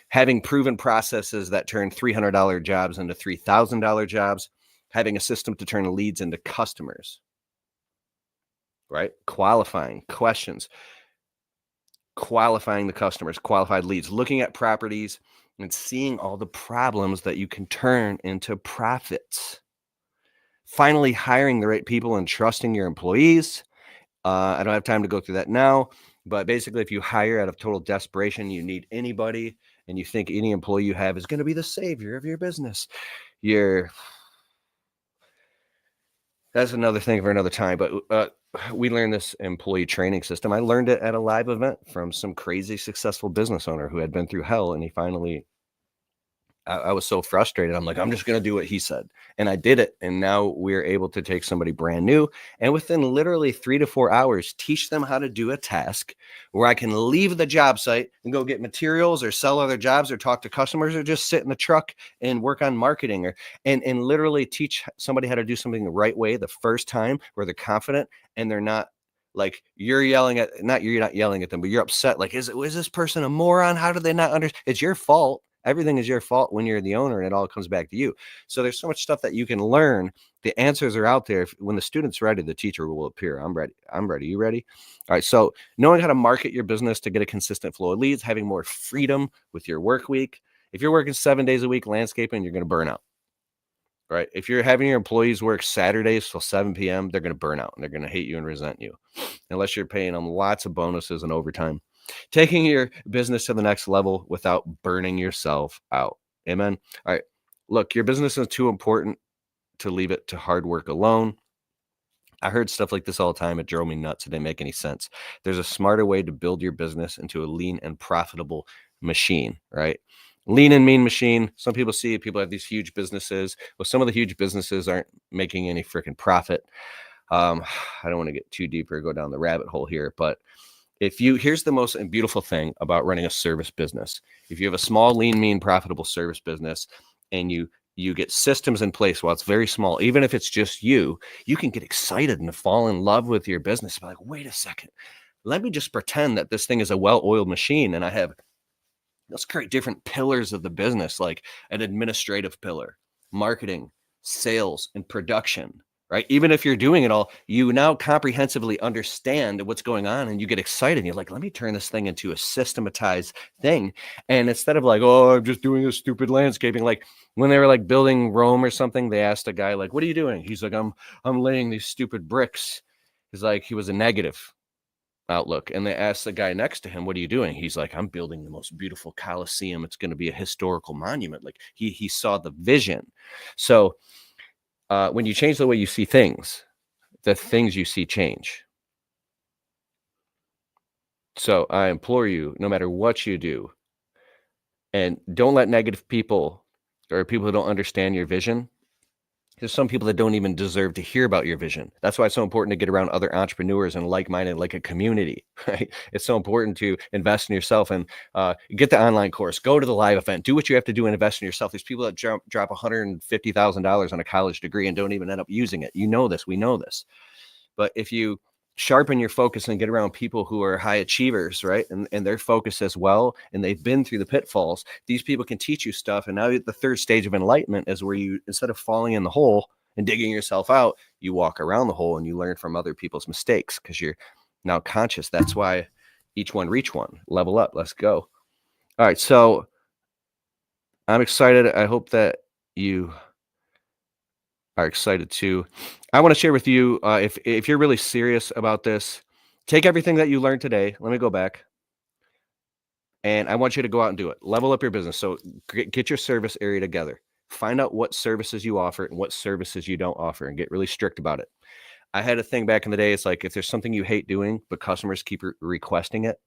Having proven processes that turn $300 jobs into $3,000 jobs, having a system to turn leads into customers, right? Qualifying questions, qualifying the customers, qualified leads, looking at properties and seeing all the problems that you can turn into profits. Finally, hiring the right people and trusting your employees. I don't have time to go through that now, but basically, if you hire out of total desperation, you need anybody, and you think any employee you have is going to be the savior of your business, that's another thing for another time. But we learned this employee training system. I learned it at a live event from some crazy successful business owner who had been through hell, and he finally I was so frustrated. I'm like, I'm just going to do what he said. And I did it. And now we're able to take somebody brand new and within literally 3 to 4 hours, teach them how to do a task where I can leave the job site and go get materials or sell other jobs or talk to customers or just sit in the truck and work on marketing and literally teach somebody how to do something the right way the first time where they're confident and they're not like you're not yelling at them, but you're upset. Like, is this person a moron? How do they not understand? It's your fault. Everything is your fault when you're the owner and it all comes back to you. So there's so much stuff that you can learn. The answers are out there. When the student's ready, the teacher will appear. I'm ready. You ready? All right. So knowing how to market your business to get a consistent flow of leads, having more freedom with your work week. If you're working 7 days a week landscaping, you're going to burn out. Right. If you're having your employees work Saturdays till 7 p.m., they're going to burn out and they're going to hate you and resent you unless you're paying them lots of bonuses and overtime. Taking your business to the next level without burning yourself out. Amen. All right. Look, your business is too important to leave it to hard work alone. I heard stuff like this all the time. It drove me nuts. It didn't make any sense. There's a smarter way to build your business into a lean and profitable machine, right? Lean and mean machine. Some people see people have these huge businesses. Well, some of the huge businesses aren't making any freaking profit. I don't want to get too deep or go down the rabbit hole here, but here's the most beautiful thing about running a service business. If you have a small, lean, mean, profitable service business and you get systems in place while it's very small, even if it's just you can get excited and fall in love with your business. Be like, wait a second, let me just pretend that this thing is a well-oiled machine and I have, let's create different pillars of the business, like an administrative pillar, marketing, sales, and production. Right? Even if you're doing it all, you now comprehensively understand what's going on and you get excited. You're like, let me turn this thing into a systematized thing. And instead of like, oh, I'm just doing this stupid landscaping, like when they were like building Rome or something, they asked a guy like, what are you doing? He's like, I'm laying these stupid bricks. He's like, he was a negative outlook. And they asked the guy next to him, what are you doing? He's like, I'm building the most beautiful Coliseum. It's going to be a historical monument. Like he saw the vision. So when you change the way you see things, the things you see change. So I implore you, no matter what you do, and don't let negative people or people who don't understand your vision. There's some people that don't even deserve to hear about your vision. That's why it's so important to get around other entrepreneurs and like-minded, like a community, right? It's so important to invest in yourself and get the online course, go to the live event, do what you have to do and invest in yourself. These people that drop $150,000 on a college degree and don't even end up using it. You know this, we know this. But if you sharpen your focus and get around people who are high achievers, right? And their focus as well, and they've been through the pitfalls, these people can teach you stuff. And now the third stage of enlightenment is where you, instead of falling in the hole and digging yourself out, you walk around the hole and you learn from other people's mistakes because you're now conscious. That's why each one reach one. Level up. Let's go. All right, so I'm excited. I hope that you are excited too. I want to share with you, if you're really serious about this, take everything that you learned today. Let me go back, and I want you to go out and do it. Level up your business. So get your service area together. Find out what services you offer and what services you don't offer, and get really strict about it. I had a thing back in the day. It's like if there's something you hate doing, but customers keep requesting it,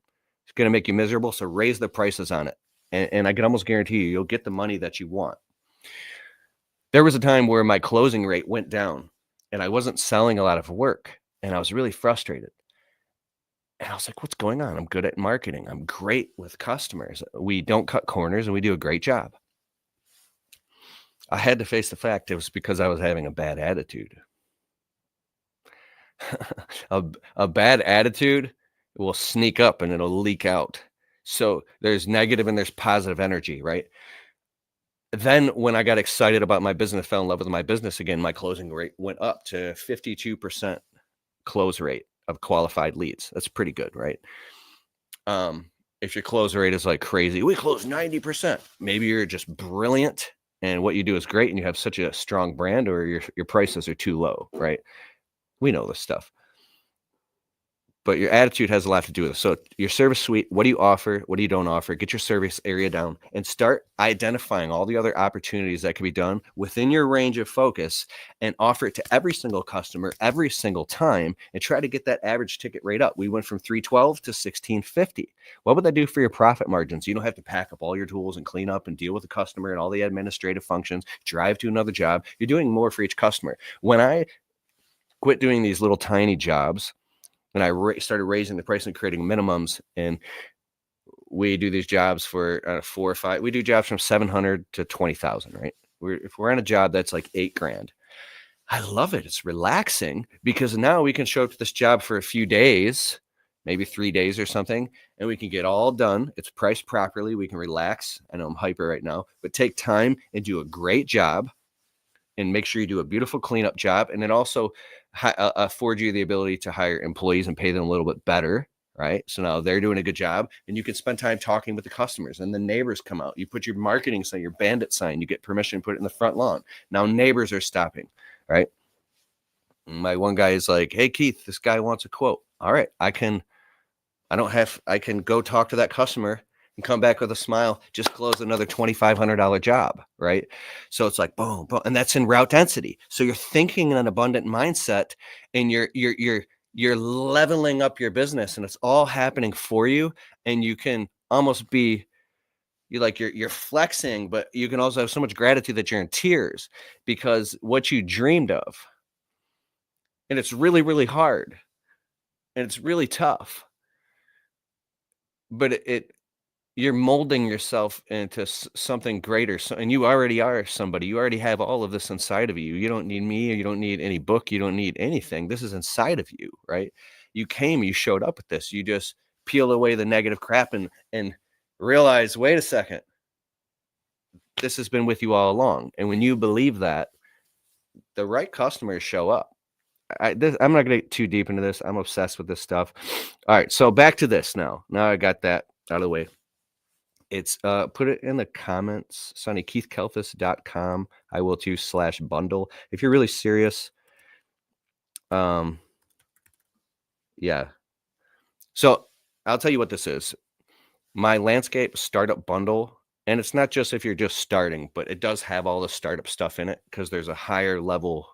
it's going to make you miserable. So raise the prices on it, and I can almost guarantee you, you'll get the money that you want. There was a time where my closing rate went down and I wasn't selling a lot of work and I was really frustrated. And I was like, what's going on? I'm good at marketing. I'm great with customers. We don't cut corners and we do a great job. I had to face the fact it was because I was having a bad attitude. a bad attitude will sneak up and it'll leak out. So there's negative and there's positive energy, right? Then when I got excited about my business, fell in love with my business again, my closing rate went up to 52% close rate of qualified leads. That's pretty good, right? If your close rate is like crazy, we close 90%. Maybe you're just brilliant and what you do is great and you have such a strong brand, or your prices are too low, right? We know this stuff. But your attitude has a lot to do with it. So your service suite, what do you offer? What do you don't offer? Get your service area down and start identifying all the other opportunities that can be done within your range of focus and offer it to every single customer every single time and try to get that average ticket rate up. We went from 312 to 1650. What would that do for your profit margins? You don't have to pack up all your tools and clean up and deal with the customer and all the administrative functions, drive to another job. You're doing more for each customer. When I quit doing these little tiny jobs, and I started raising the price and creating minimums, and we do these jobs for 4 or 5. We do jobs from 700 to 20,000, right? If we're on a job that's like $8,000, I love it. It's relaxing because now we can show up to this job for a few days, maybe 3 days or something, and we can get all done. It's priced properly. We can relax. I know I'm hyper right now, but take time and do a great job. And make sure you do a beautiful cleanup job, and then also afford you the ability to hire employees and pay them a little bit better, right? So now they're doing a good job, and you can spend time talking with the customers, and the neighbors come out. You put your marketing sign, your bandit sign, you get permission to put it in the front lawn. Now neighbors are stopping, right? My one guy is like, hey, Keith, this guy wants a quote. All right, I can go talk to that customer and come back with a smile, just close another $2,500 job, right? So it's like boom, boom, and that's in route density. So you're thinking in an abundant mindset, and you're leveling up your business, and it's all happening for you. And you can almost be you're flexing, but you can also have so much gratitude that you're in tears because what you dreamed of, and it's really, really hard, and it's really tough, but you're molding yourself into something greater. So, and you already are somebody. You already have all of this inside of you. You don't need me, or you don't need any book. You don't need anything. This is inside of you, right? You showed up with this. You just peel away the negative crap and realize, wait a second, this has been with you all along. And when you believe that, the right customers show up. I'm not going to get too deep into this. I'm obsessed with this stuff. All right, so back to this now. Now I got that out of the way. It's put it in the comments, sonnykeithkelfis.com. I will too /bundle. If you're really serious, yeah. So I'll tell you what this is. My landscape startup bundle, and it's not just if you're just starting, but it does have all the startup stuff in it because there's a higher level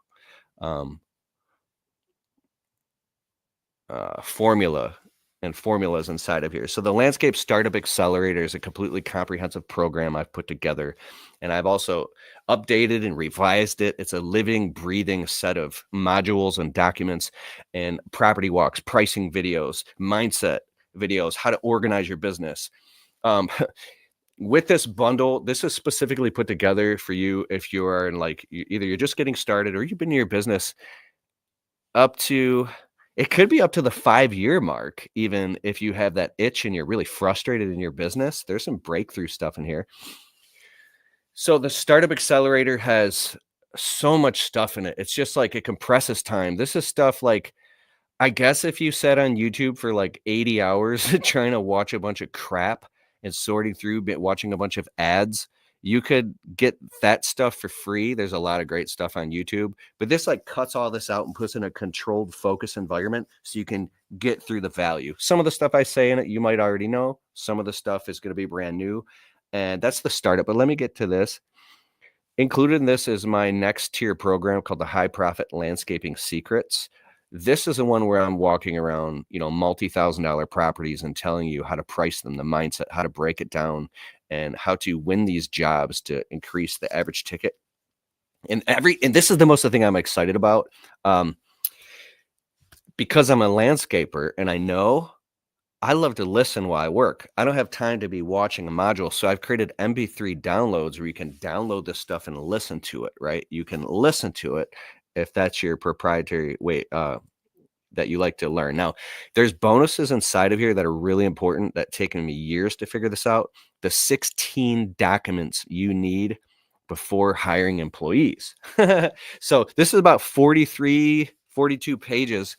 formulas inside of here. So the Landscape Startup Accelerator is a completely comprehensive program I've put together, and I've also updated and revised it. It's a living, breathing set of modules and documents and property walks, pricing videos, mindset videos, how to organize your business. With this bundle, this is specifically put together for you if you are in either you're just getting started or you've been in your business it could be up to the 5-year mark, even if you have that itch and you're really frustrated in your business. There's some breakthrough stuff in here. So the Startup Accelerator has so much stuff in it. It's just like it compresses time. This is stuff like, I guess if you sat on YouTube for like 80 hours trying to watch a bunch of crap and sorting through, watching a bunch of ads. You could get that stuff for free. There's a lot of great stuff on YouTube, but this like cuts all this out and puts in a controlled focus environment so you can get through the value. Some of the stuff I say in it, you might already know. Some of the stuff is going to be brand new, and that's the startup. But let me get to this. Included in this is my next tier program called the High Profit Landscaping Secrets. This is the one where I'm walking around, multi-thousand-dollar properties and telling you how to price them, the mindset, how to break it down, and how to win these jobs to increase the average ticket. And this is the most the thing I'm excited about, because I'm a landscaper and I love to listen while I work. I don't have time to be watching a module. So I've created MP3 downloads where you can download this stuff and listen to it, right? You can listen to it if that's your proprietary way that you like to learn. Now, there's bonuses inside of here that are really important that taken me years to figure this out. The 16 documents you need before hiring employees. So this is about 43, 42 pages.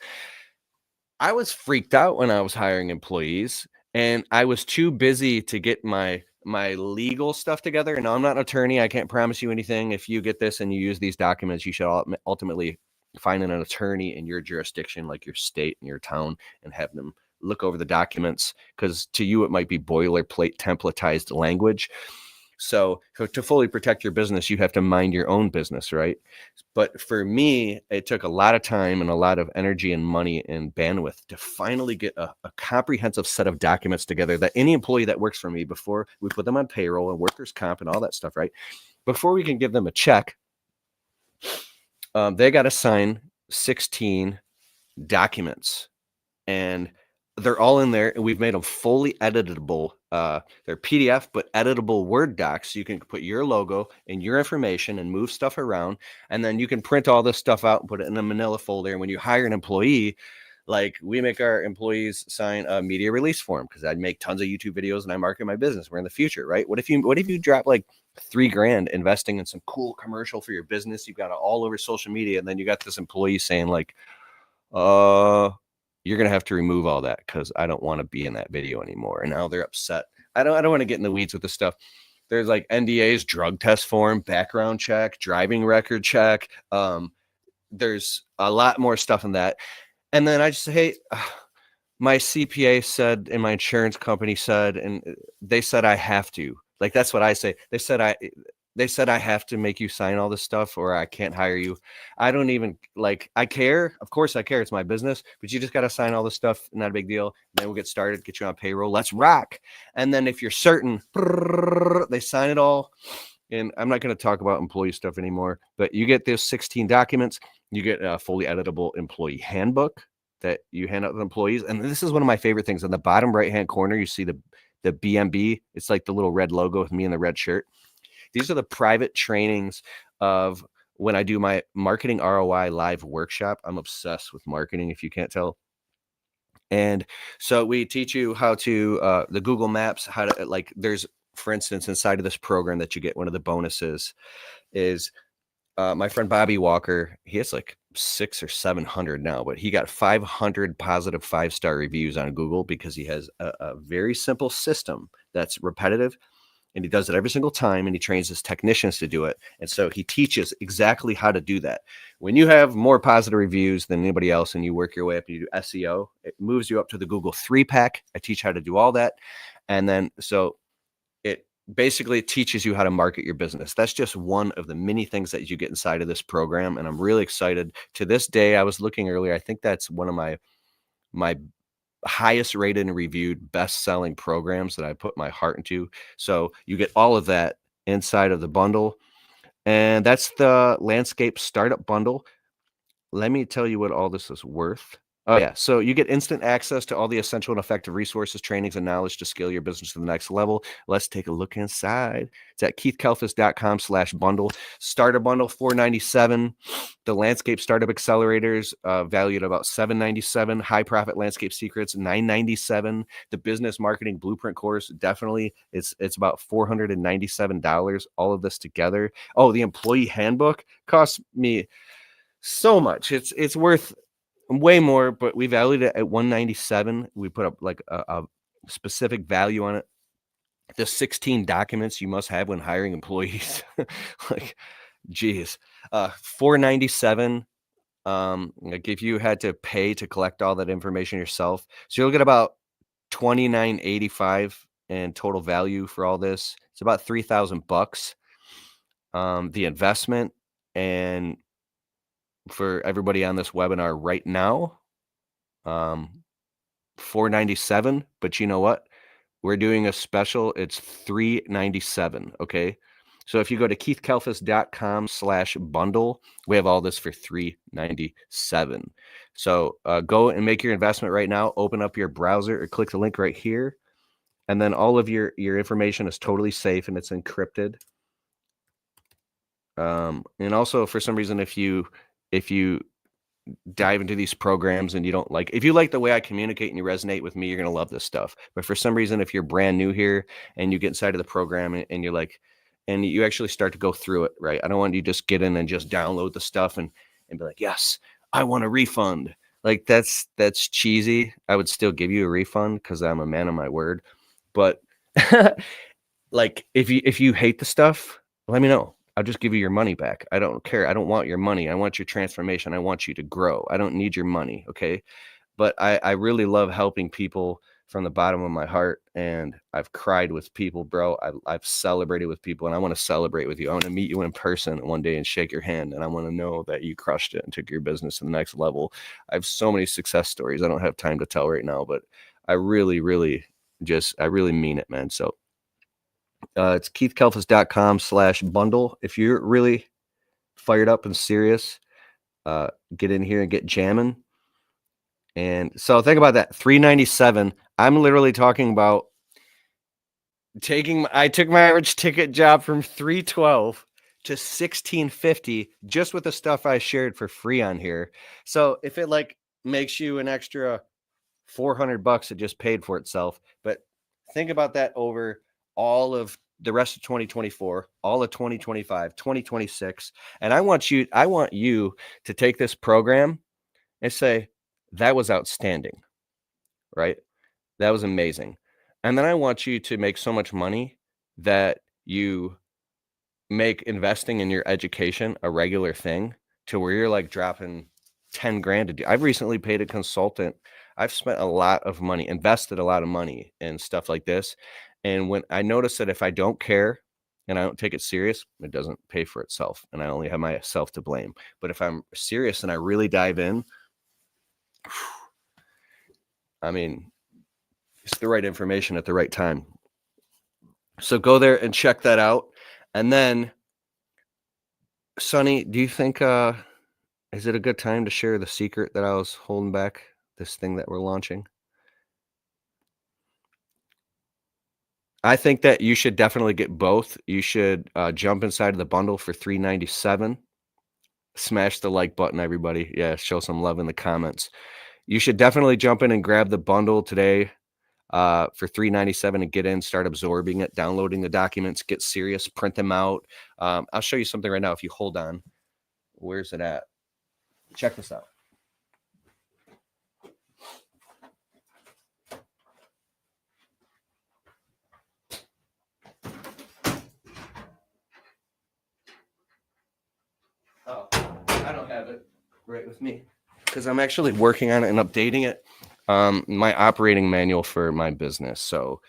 I was freaked out when I was hiring employees, and I was too busy to get my legal stuff together. And I'm not an attorney. I can't promise you anything. If you get this and you use these documents, you should ultimately find an attorney in your jurisdiction, like your state and your town, and have them look over the documents, because to you, it might be boilerplate templatized language. So to fully protect your business, you have to mind your own business, right? But for me, it took a lot of time and a lot of energy and money and bandwidth to finally get a comprehensive set of documents together that any employee that works for me, before we put them on payroll and workers' comp and all that stuff, right? Before we can give them a check, they got to sign 16 documents, and they're all in there, and we've made them fully editable. They're PDF, but editable Word docs. So you can put your logo and your information and move stuff around. And then you can print all this stuff out and put it in a manila folder. And when you hire an employee, like we make our employees sign a media release form, because I'd make tons of YouTube videos and I market my business. We're in the future, right? What if you drop like $3,000 investing in some cool commercial for your business? You've got it all over social media. And then you got this employee saying like, you're going to have to remove all that because I don't want to be in that video anymore. And now they're upset. I don't want to get in the weeds with this stuff. There's like NDAs, drug test form, background check, driving record check. There's a lot more stuff than that. And then I just say, hey, my CPA said, and my insurance company said, and they said I have to. Like, that's what I say. They said I have to make you sign all this stuff or I can't hire you. I don't even I care. Of course I care. It's my business, but you just got to sign all this stuff. Not a big deal. And then we'll get started, get you on payroll. Let's rock. And then if you're certain, they sign it all. And I'm not going to talk about employee stuff anymore, but you get those 16 documents. You get a fully editable employee handbook that you hand out to employees. And this is one of my favorite things. On the bottom right-hand corner, you see the BMB. It's like the little red logo with me in the red shirt. These are the private trainings of when I do my marketing ROI live workshop. I'm obsessed with marketing, if you can't tell. And so we teach you how to, the Google Maps, how to, there's, for instance, inside of this program that you get, one of the bonuses is my friend Bobby Walker. He has like 600 or 700 now, but he got 500 positive 5-star reviews on Google because he has a very simple system that's repetitive. And he does it every single time, and he trains his technicians to do it. And so he teaches exactly how to do that. When you have more positive reviews than anybody else and you work your way up and you do SEO, it moves you up to the Google 3-pack. I teach how to do all that. And then so it basically teaches you how to market your business. That's just one of the many things that you get inside of this program. And I'm really excited. To this day, I was looking earlier, I think that's one of my highest rated and reviewed best-selling programs that I put my heart into. So you get all of that inside of the bundle, and that's the Landscape Startup Bundle. Let me tell you what all this is worth. Oh yeah, so you get instant access to all the essential and effective resources, trainings, and knowledge to scale your business to the next level. Let's take a look inside. It's at keithkalfas.com/bundle. Starter bundle $497. The Landscape Startup Accelerators valued at about $797. High Profit Landscape Secrets $997. The Business Marketing Blueprint course, definitely it's about $497. All of this together. Oh, the Employee Handbook costs me so much. It's worth way more, but we valued it at $197. We put up like a specific value on it. the 16 documents you must have when hiring employees. Like, geez, 497. Like if you had to pay to collect all that information yourself, so you'll get about 29.85 in total value for all this. It's about $3,000. The investment, and for everybody on this webinar right now, 497. But you know what? We're doing a special. It's 397. Okay. So if you go to keithkalfas.com/bundle, we have all this for 397. So go and make your investment right now. Open up your browser or click the link right here. And then all of your information is totally safe and it's encrypted. And also, for some reason, if you dive into these programs and you don't like, if you like the way I communicate and you resonate with me, you're going to love this stuff. But for some reason, if you're brand new here and you get inside of the program and you're like, and you actually start to go through it, right? I don't want you to just get in and just download the stuff and be like, yes, I want a refund. Like that's cheesy. I would still give you a refund because I'm a man of my word. But like if you hate the stuff, let me know. I'll just give you your money back. I don't care. I don't want your money. I want your transformation. I want you to grow. I don't need your money. Okay. But I really love helping people from the bottom of my heart. And I've cried with people, bro. I've celebrated with people, and I want to celebrate with you. I want to meet you in person one day and shake your hand. And I want to know that you crushed it and took your business to the next level. I have so many success stories I don't have time to tell right now, but I really, really I really mean it, man. So it's keithkalfas.com/bundle. If you're really fired up and serious, get in here and get jamming. And so think about that. 397. I'm literally talking about I took my average ticket job from 312 to 1650 just with the stuff I shared for free on here. So if it like makes you an extra $400, it just paid for itself. But think about that over all of the rest of 2024, all of 2025, 2026. And I want you to take this program and say, that was outstanding, right? That was amazing. And then I want you to make so much money that you make investing in your education a regular thing, to where you're like dropping 10 grand to do. I've recently paid a consultant. I've spent a lot of money, invested a lot of money in stuff like this. And when I notice that if I don't care and I don't take it serious, it doesn't pay for itself. And I only have myself to blame. But if I'm serious and I really dive in, I mean, it's the right information at the right time. So go there and check that out. And then, Sonny, do you think is it a good time to share the secret that I was holding back, this thing that we're launching? I think that you should definitely get both. You should jump inside of the bundle for $397. Smash the like button, everybody. Yeah, show some love in the comments. You should definitely jump in and grab the bundle today for $397 and get in, start absorbing it, downloading the documents, get serious, print them out. I'll show you something right now if you hold on. Where's it at? Check this out. Oh, I don't have it right with me because I'm actually working on it and updating it. My operating manual for my business. So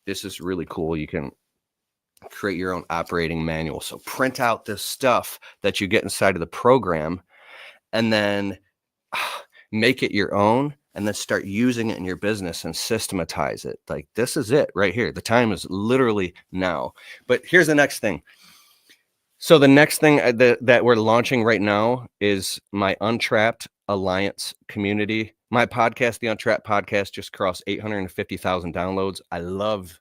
this is really cool. You can create your own operating manual. So print out this stuff that you get inside of the program and then make it your own, and then start using it in your business and systematize it. Like, this is it right here. The time is literally now. But here's the next thing. So the next thing that we're launching right now is my Untrapped Alliance community. My podcast, the Untrapped Podcast, just crossed 850,000 downloads. I love,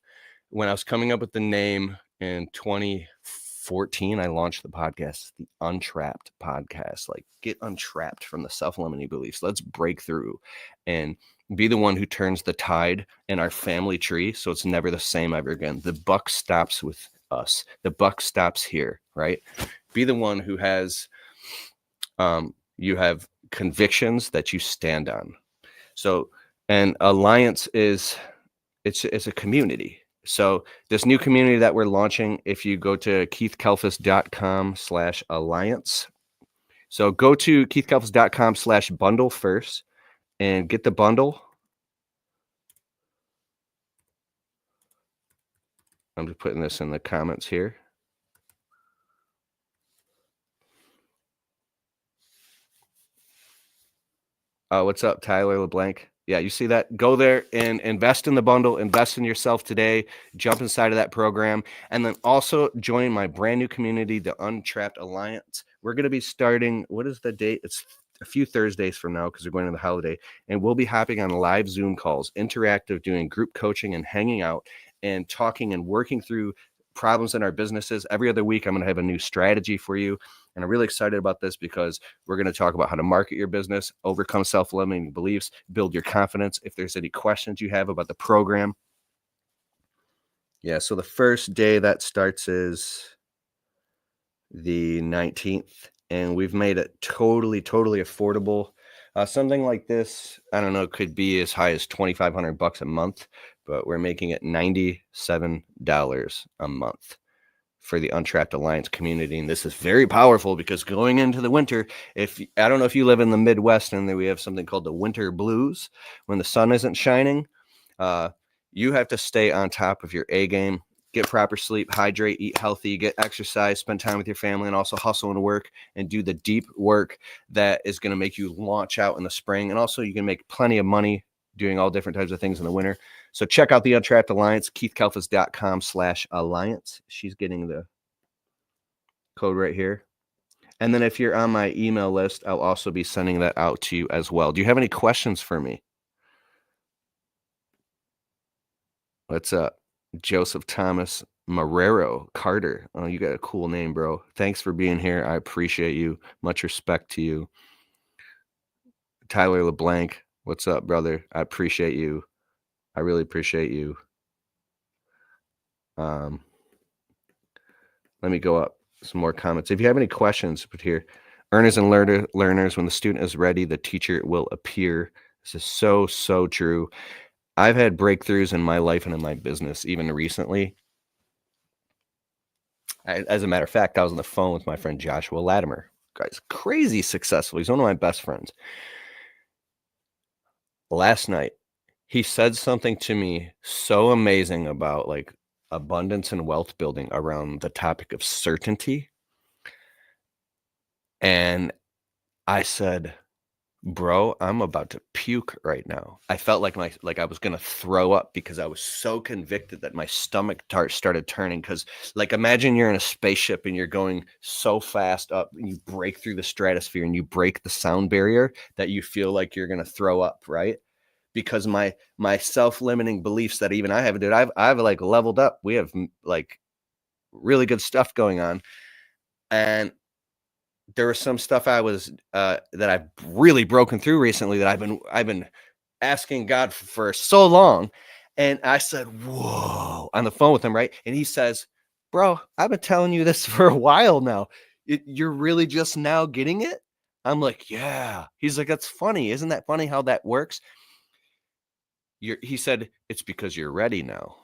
when I was coming up with the name in 2014, I launched the podcast, the Untrapped Podcast. Like, get untrapped from the self-limiting beliefs. Let's break through and be the one who turns the tide in our family tree so it's never the same ever again. The buck stops with us. The buck stops here, right? Be the one who has, you have convictions that you stand on. So, and Alliance is, it's a community. So this new community that we're launching, if you go to keithkelfis.com/alliance. So go to keithkelfis.com/bundle first and get the bundle. I'm just putting this in the comments here. What's up, Tyler LeBlanc? Yeah, you see that? Go there and invest in the bundle, invest in yourself today, jump inside of that program, and then also join my brand new community, the Untrapped Alliance. We're going to be starting, what is the date? It's a few Thursdays from now because we're going to the holiday, and we'll be hopping on live Zoom calls, interactive, doing group coaching and hanging out and talking and working through problems in our businesses. Every other week, I'm going to have a new strategy for you. And I'm really excited about this because we're going to talk about how to market your business, overcome self-limiting beliefs, build your confidence. If there's any questions you have about the program. Yeah, so the first day that starts is the 19th, and we've made it totally affordable. Something like this, I don't know, could be as high as $2,500 a month, but we're making it $97 a month for the Untrapped Alliance community. And this is very powerful because going into the winter, I don't know if you live in the Midwest and then we have something called the winter blues when the sun isn't shining, you have to stay on top of your A game, get proper sleep, hydrate, eat healthy, get exercise, spend time with your family, and also hustle and work and do the deep work that is going to make you launch out in the spring. And also you can make plenty of money doing all different types of things in the winter. So check out the Untrapped Alliance, keithkelfis.com/alliance. She's getting the code right here. And then if you're on my email list, I'll also be sending that out to you as well. Do you have any questions for me? What's up? Joseph Thomas Marrero Carter. Oh, you got a cool name, bro. Thanks for being here. I appreciate you. Much respect to you. Tyler LeBlanc. What's up, brother? I appreciate you. I really appreciate you. Let me go up some more comments. If you have any questions, put here. Earners and learners, when the student is ready, the teacher will appear. This is so true. I've had breakthroughs in my life and in my business, even recently. As a matter of fact, I was on the phone with my friend Joshua Latimer. Guy's crazy successful. He's one of my best friends. Last night, he said something to me so amazing about like abundance and wealth building around the topic of certainty. And I said, bro, I'm about to puke right now. I felt like I was gonna throw up because I was so convicted that my stomach started turning. Because like imagine you're in a spaceship and you're going so fast up and you break through the stratosphere and you break the sound barrier that you feel like you're gonna throw up, right? Because my self-limiting beliefs that even I have, dude, I've like leveled up. We have like really good stuff going on. And there was some stuff I was that I've really broken through recently that I've been asking God for so long. And I said, whoa, on the phone with him, right? And he says, bro, I've been telling you this for a while now. You're really just now getting it? I'm like, yeah. He's like, that's funny. Isn't that funny how that works? He said, it's because you're ready now.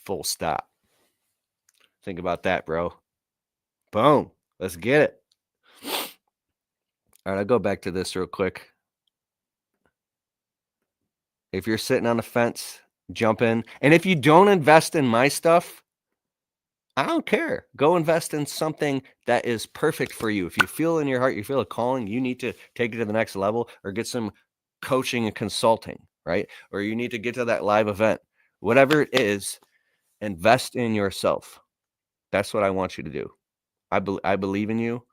Full stop. Think about that, bro. Boom. Let's get it. All right, I'll go back to this real quick. If you're sitting on the fence, jump in. And if you don't invest in my stuff, I don't care. Go invest in something that is perfect for you. If you feel in your heart, you feel a calling, you need to take it to the next level or get some coaching and consulting, right? Or you need to get to that live event. Whatever it is, invest in yourself. That's what I want you to do. I believe in you.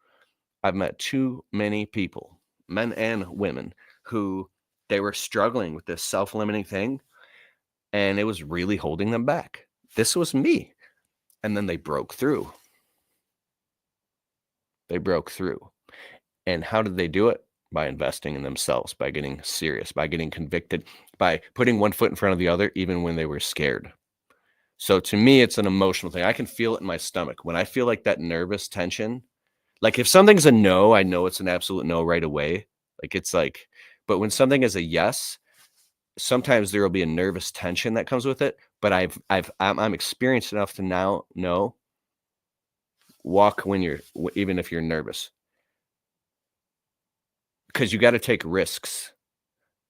I've met too many people, men and women, who they were struggling with this self-limiting thing and it was really holding them back. This was me. And then they broke through. They broke through. And how did they do it? By investing in themselves, by getting serious, by getting convicted, by putting one foot in front of the other, even when they were scared. So to me, it's an emotional thing. I can feel it in my stomach. When I feel like that nervous tension, Like, if something's a no, I know it's an absolute no right away. It's like but when something is a yes, sometimes there will be a nervous tension that comes with it, but I'm experienced enough to now know, walk when even if you're nervous, because you gotta take risks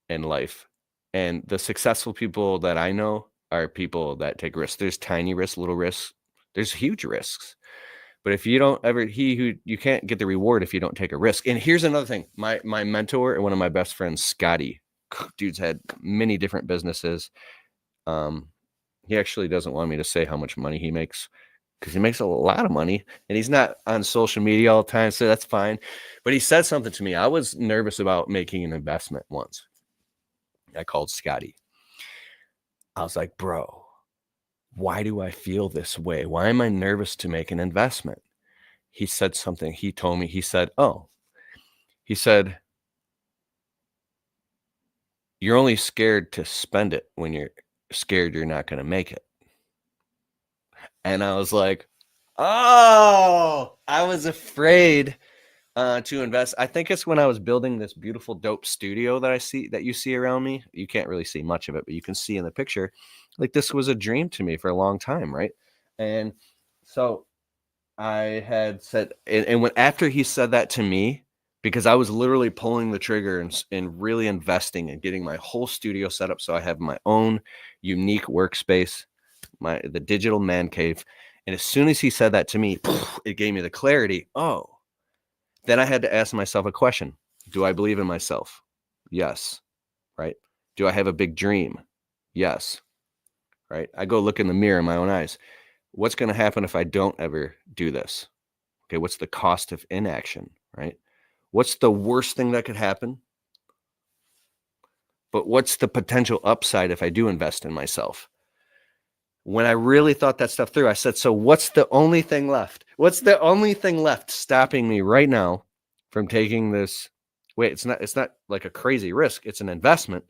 in life, and the successful people that I know are people that take risks. There's tiny risks, little risks, there's huge risks. But if you don't ever he who you can't get the reward if you don't take a risk. And here's another thing. My mentor and one of my best friends, Scotty, dude's had many different businesses. Um, he actually doesn't want me to say how much money he makes because he makes a lot of money and he's not on social media all the time, so that's fine. But he said something to me. I was nervous about making an investment once. I called Scotty. I was like, bro, why do I feel this way? Why am I nervous to make an investment? He said something. He told me, he said, oh, he said, you're only scared to spend it when you're scared you're not going to make it. And I was like, oh, I was afraid to invest. I think it's when I was building this beautiful, dope studio that you see around me. You can't really see much of it, but you can see in the picture, like this was a dream to me for a long time, right? And so I had said, and when after he said that to me, because I was literally pulling the trigger and really investing and getting my whole studio set up so I have my own unique workspace, the digital man cave. And as soon as he said that to me, it gave me the clarity. Oh, then I had to ask myself a question. Do I believe in myself? Yes. Right. Do I have a big dream? Yes. Right. I go look in the mirror in my own eyes. What's going to happen if I don't ever do this? Okay, what's the cost of inaction, right? What's the worst thing that could happen? But what's the potential upside if I do invest in myself? When I really thought that stuff through, I said, so what's the only thing left? What's the only thing left stopping me right now from taking this? Wait, it's not like a crazy risk. It's an investment.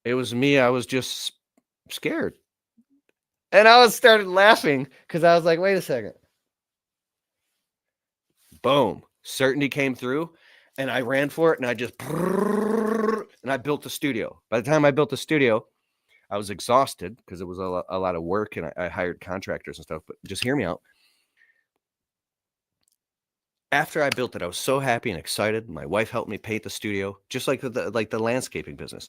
It was me. I was just scared. And I started laughing because I was like, wait a second. Boom. Certainty came through and I ran for it and I built the studio. By the time I built the studio, I was exhausted because it was a lot of work and I hired contractors and stuff. But just hear me out. After I built it, I was so happy and excited. My wife helped me paint the studio, just like the landscaping business.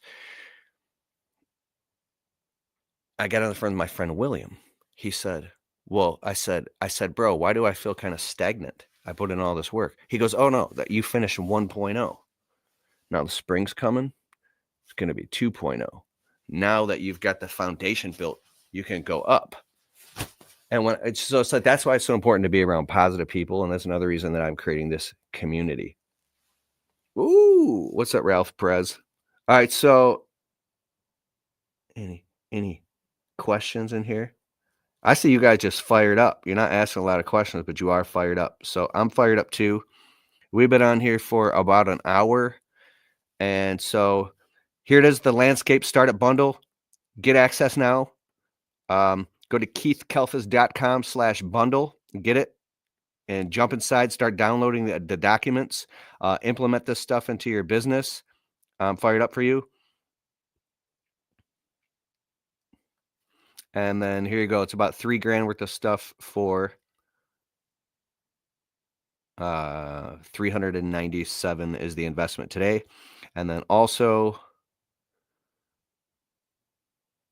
I got on the phone with my friend William. He said, well, I said, bro, why do I feel kind of stagnant? I put in all this work. He goes, oh no, that you finished 1.0. Now the spring's coming. It's going to be 2.0. Now that you've got the foundation built, you can go up. And it's like, that's why it's so important to be around positive people. And that's another reason that I'm creating this community. Ooh, what's up, Ralph Perez? All right. So any questions in here? I see you guys just fired up. You're not asking a lot of questions, but you are fired up. So I'm fired up too. We've been on here for about an hour. And so here it is, the landscape startup bundle. Get access now. Go to keithkelfis.com/bundle and get it and jump inside, start downloading the documents, implement this stuff into your business. I'm fired up for you. And then here you go. It's about $3,000 worth of stuff for 397 is the investment today. And then also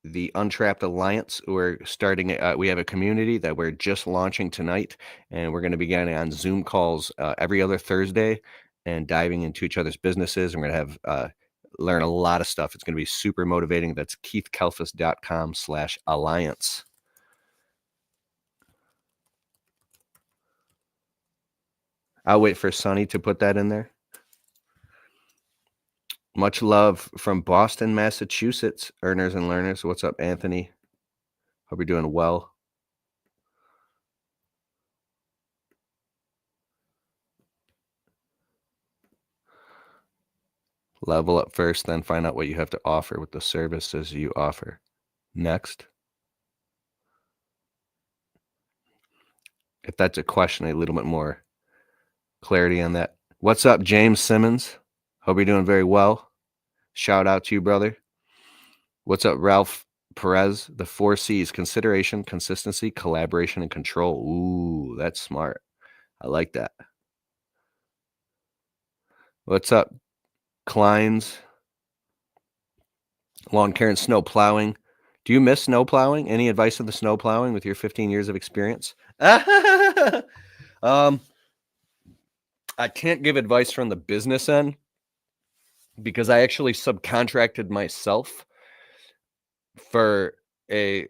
the Untrapped Alliance. We're starting, we have a community that we're just launching tonight, and we're going to be getting on Zoom calls every other Thursday and diving into each other's businesses. And we're going to have learn a lot of stuff. It's going to be super motivating. That's keithkelfis.com/alliance. I'll wait for Sonny to put that in there. Much love from Boston, Massachusetts, earners and learners. What's up, Anthony? Hope you're doing well. Level up first, then find out what you have to offer with the services you offer. Next. If that's a question, a little bit more clarity on that. What's up, James Simmons? Hope you're doing very well. Shout out to you, brother. What's up, Ralph Perez? The 4 C's: consideration, consistency, collaboration, and control. Ooh, that's smart. I like that. What's up, Kleins? Lawn care and snow plowing. Do you miss snow plowing? Any advice on the snow plowing with your 15 years of experience? I can't give advice from the business end because I actually subcontracted myself for a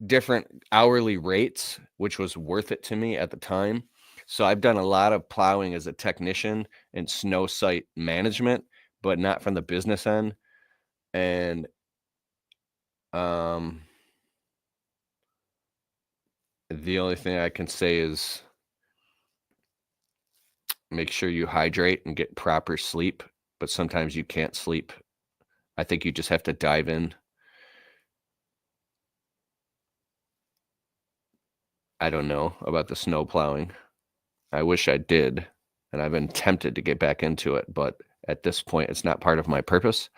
different hourly rates, which was worth it to me at the time. So I've done a lot of plowing as a technician and snow site management, but not from the business end. And the only thing I can say is make sure you hydrate and get proper sleep, but sometimes you can't sleep. I think you just have to dive in. I don't know about the snow plowing. I wish I did, and I've been tempted to get back into it, but at this point, it's not part of my purpose.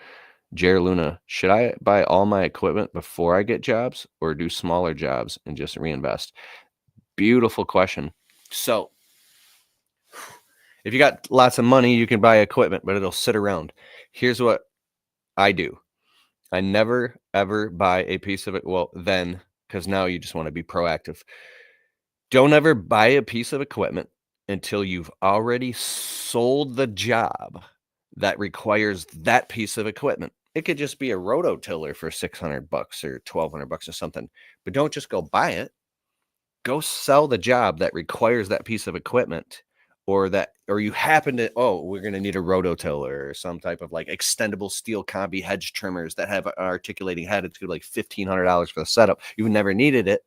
Jer Luna, should I buy all my equipment before I get jobs or do smaller jobs and just reinvest? Beautiful question. So, if you got lots of money, you can buy equipment, but it'll sit around. Here's what I do. I never ever buy a piece of it. Well, then, because now you just want to be proactive. Don't ever buy a piece of equipment until you've already sold the job that requires that piece of equipment. It could just be a rototiller for $600 or $1,200 or something, but don't just go buy it. Go sell the job that requires that piece of equipment, or you happen to, we're going to need a rototiller or some type of like extendable steel combi hedge trimmers that have an articulating head. It's like $1,500 for the setup. You've never needed it,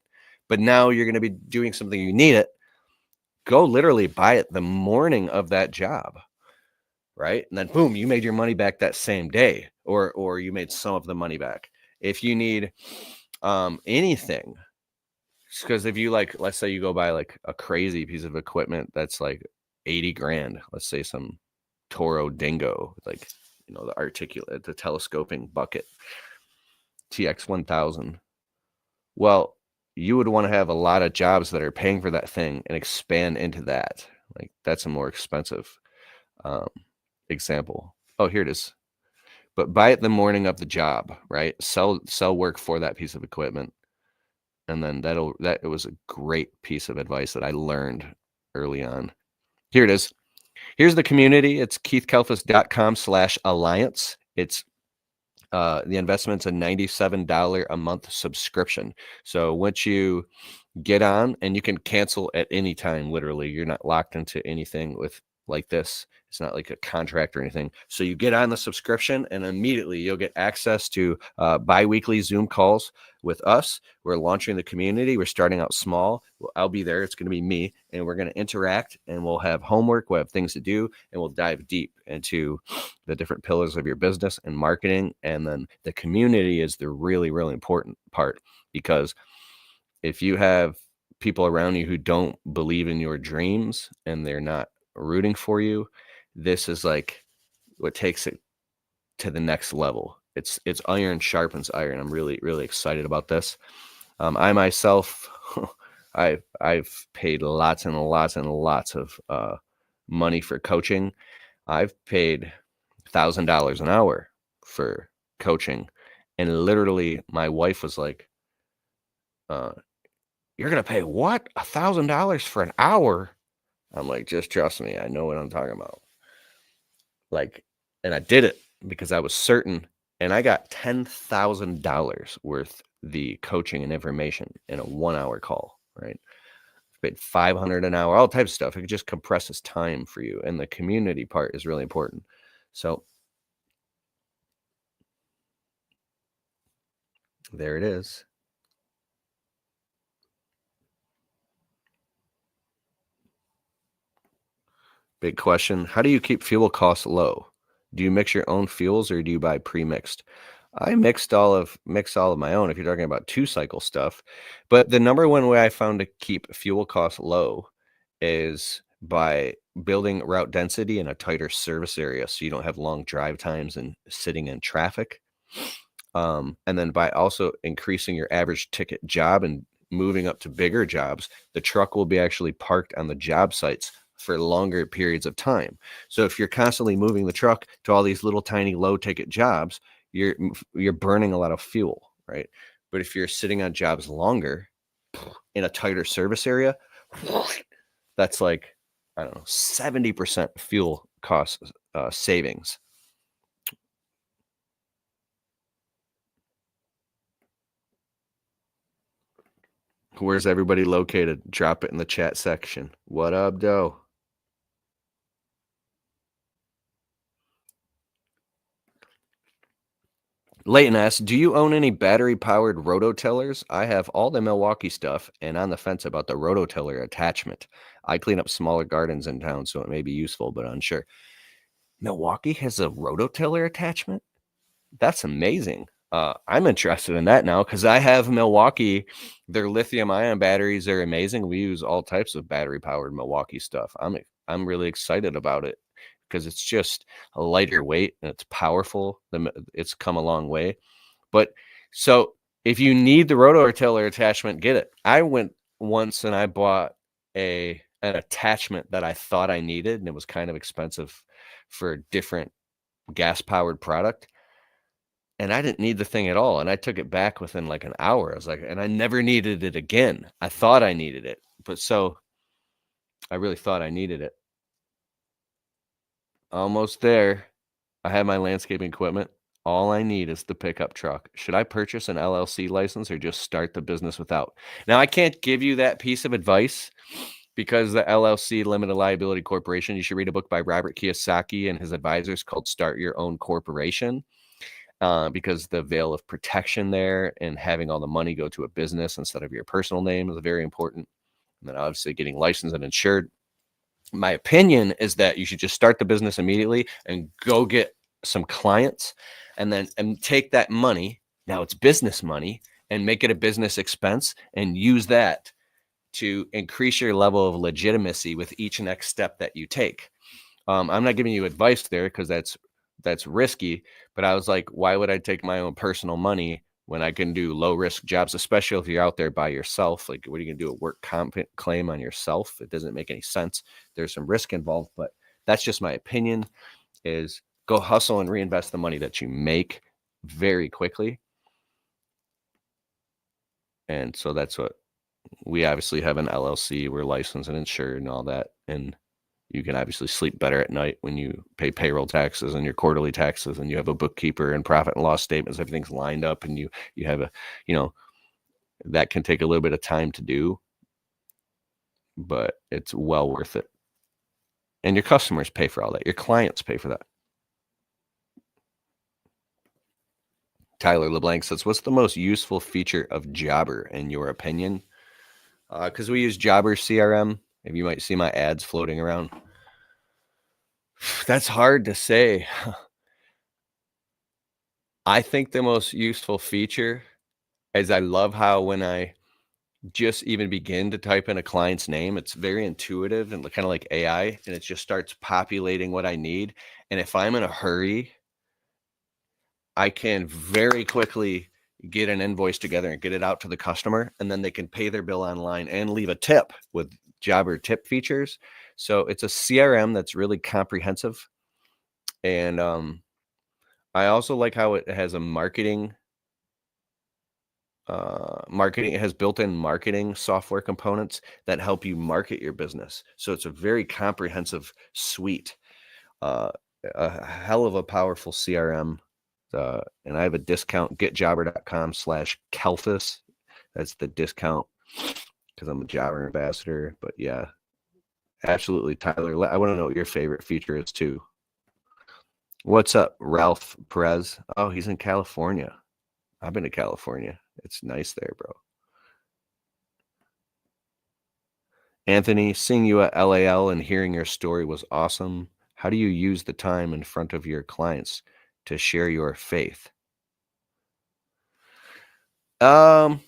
but now you're going to be doing something you need it. Go literally buy it the morning of that job, right? And then boom, you made your money back that same day, or you made some of the money back. If you need anything, because if you like, let's say you go buy like a crazy piece of equipment that's like 80 grand, let's say some Toro Dingo, like, the telescoping bucket, TX 1000. Well, you would want to have a lot of jobs that are paying for that thing and expand into that. Like, that's a more expensive example. Oh, here it is. But buy it the morning of the job, right? Sell work for that piece of equipment. And then it was a great piece of advice that I learned early on. Here it is. Here's the community. It's keithkalfas.com/alliance. It's the investment's a $97 a month subscription. So once you get on, and you can cancel at any time, literally, you're not locked into anything with like this. It's not like a contract or anything. So you get on the subscription and immediately you'll get access to bi-weekly Zoom calls with us. We're launching the community. We're starting out small. I'll be there. It's going to be me, and we're going to interact, and we'll have homework. We'll have things to do, and we'll dive deep into the different pillars of your business and marketing. And then the community is the really, really important part, because if you have people around you who don't believe in your dreams and they're not rooting for you, this is like what takes it to the next level. It's iron sharpens iron. I'm really, really excited about this. I myself, I've paid lots and lots and lots of money for coaching. I've paid $1,000 an hour for coaching, and literally my wife was like, "You're gonna pay what? $1,000 for an hour?" I'm like, "Just trust me. I know what I'm talking about." Like, and I did it because I was certain, and I got $10,000 worth the coaching and information in a 1-hour call, right? Paid $500 an hour, all types of stuff. It just compresses time for you, and the community part is really important. So there it is. Big question. How do you keep fuel costs low? Do you mix your own fuels or do you buy pre-mixed? I mixed all of my own if you're talking about 2-cycle stuff, but the number one way I found to keep fuel costs low is by building route density in a tighter service area so you don't have long drive times and sitting in traffic. And then by also increasing your average ticket job and moving up to bigger jobs, the truck will be actually parked on the job sites for longer periods of time. So if you're constantly moving the truck to all these little tiny low ticket jobs, you're burning a lot of fuel, right? But if you're sitting on jobs longer in a tighter service area, that's like, I don't know, 70% fuel cost savings. Where's everybody located? Drop it in the chat section. What up, Doe? Leighton asks, do you own any battery-powered rototillers? I have all the Milwaukee stuff and on the fence about the rototiller attachment. I clean up smaller gardens in town, so it may be useful, but unsure. Milwaukee has a rototiller attachment? That's amazing. I'm interested in that now because I have Milwaukee. Their lithium-ion batteries are amazing. We use all types of battery-powered Milwaukee stuff. I'm really excited about it because it's just a lighter weight and it's powerful. It's come a long way. But so if you need the rototiller attachment, get it. I went once and I bought an attachment that I thought I needed, and it was kind of expensive for a different gas-powered product. And I didn't need the thing at all, and I took it back within, like, an hour. I was like and I never needed it again. I thought I needed it, but so I really thought I needed it. Almost there. I have my landscaping equipment. All I need is the pickup truck. Should I purchase an LLC license or just start the business without? Now, I can't give you that piece of advice because the LLC, Limited Liability Corporation, you should read a book by Robert Kiyosaki and his advisors called Start Your Own Corporation. Because the veil of protection there and having all the money go to a business instead of your personal name is very important. And then obviously getting licensed and insured. My opinion is that you should just start the business immediately and go get some clients and take that money. Now it's business money and make it a business expense and use that to increase your level of legitimacy with each next step that you take. I'm not giving you advice there because that's risky, but I was like, why would I take my own personal money when I can do low risk jobs, especially if you're out there by yourself? Like, what are you gonna do? A work comp claim on yourself? It doesn't make any sense. There's some risk involved, but that's just my opinion. Is go hustle and reinvest the money that you make very quickly. And so that's what we obviously have an LLC. We're licensed and insured and all that. And you can obviously sleep better at night when you pay payroll taxes and your quarterly taxes and you have a bookkeeper and profit and loss statements. Everything's lined up and you have a, that can take a little bit of time to do, but it's well worth it. And your customers pay for all that. Your clients pay for that. Tyler LeBlanc says, what's the most useful feature of Jobber in your opinion? Because we use Jobber CRM. If you might see my ads floating around. That's hard to say. I think the most useful feature is I love how when I just even begin to type in a client's name, it's very intuitive and kind of like AI, and it just starts populating what I need. And if I'm in a hurry, I can very quickly get an invoice together and get it out to the customer, and then they can pay their bill online and leave a tip with Jobber tip features. So it's a CRM that's really comprehensive. And I also like how it has a marketing. It has built-in marketing software components that help you market your business. So it's a very comprehensive suite, uh, a hell of a powerful CRM. And I have a discount, getjobber.com/Kelthus. That's the discount because I'm a Jobber ambassador. But yeah, absolutely, Tyler. I want to know what your favorite feature is too. What's up, Ralph Perez? Oh, he's in California. I've been to California. It's nice there, bro. Anthony, seeing you at LAL and hearing your story was awesome. How do you use the time in front of your clients to share your faith? Um,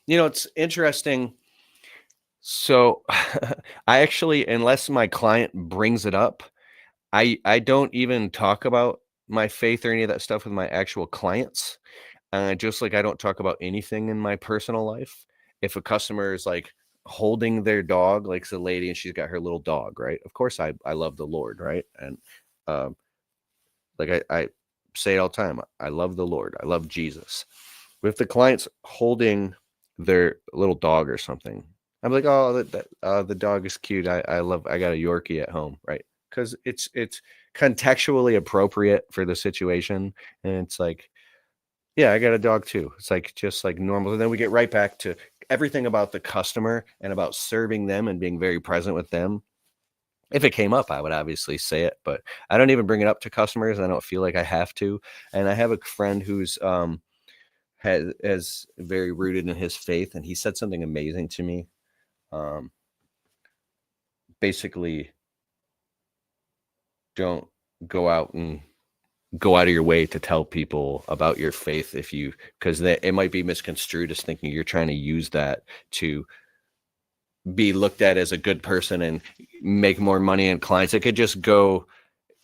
it's interesting. So I actually, unless my client brings it up, I don't even talk about my faith or any of that stuff with my actual clients. Just like I don't talk about anything in my personal life. If a customer is like holding their dog, like it's a lady and she's got her little dog, right? Of course, I love the Lord, right? And um, like I say it all the time, I love the Lord, I love Jesus. But if the client's holding their little dog or something, I'm like, oh, the dog is cute. I got a Yorkie at home, right? Because it's contextually appropriate for the situation, and it's like, yeah, I got a dog too. It's like just like normal. And then we get right back to everything about the customer and about serving them and being very present with them. If it came up, I would obviously say it, but I don't even bring it up to customers. I don't feel like I have to. And I have a friend who's has very rooted in his faith, and he said something amazing to me. Um, Basically, don't go out and go out of your way to tell people about your faith if you because it might be misconstrued as thinking you're trying to use that to be looked at as a good person and make more money and clients. It could just go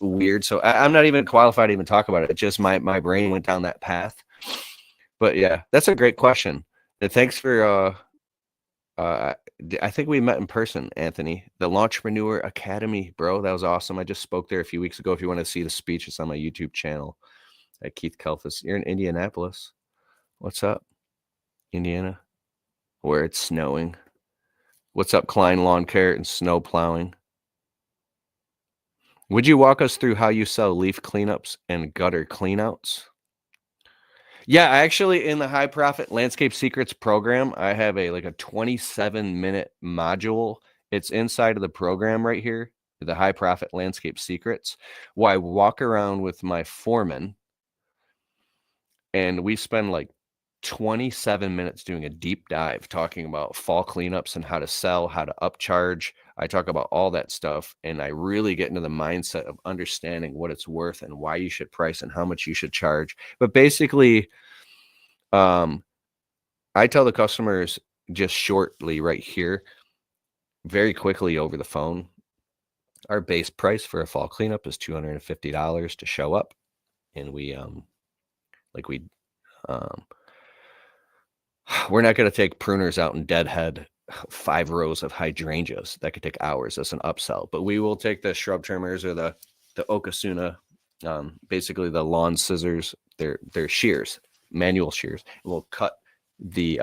weird. So I'm not even qualified to even talk about it. It just my brain went down that path. But yeah, that's a great question. And thanks for uh I think we met in person, Anthony. The Launchpreneur Academy, bro. That was awesome. I just spoke there a few weeks ago. If you want to see the speech, it's on my YouTube channel at Keith Kelfis. You're in Indianapolis. What's up, Indiana? Where it's snowing. What's up, Klein Lawn Care and snow plowing? Would you walk us through how you sell leaf cleanups and gutter cleanouts? Yeah, I actually in the High Profit Landscape Secrets program, I have a 27-minute module. It's inside of the program right here, the High Profit Landscape Secrets, where I walk around with my foreman and we spend like 27 minutes doing a deep dive talking about fall cleanups and how to sell, how to upcharge. I talk about all that stuff and I really get into the mindset of understanding what it's worth and why you should price and how much you should charge. But basically, um, I tell the customers just shortly right here, very quickly over the phone, our base price for a fall cleanup is $250 to show up. And like we, um, we're not going to take pruners out and deadhead 5 rows of hydrangeas. That could take hours. That's an upsell. But we will take the shrub trimmers or the Okasuna, basically the lawn scissors. They're shears, manual shears. And we'll cut the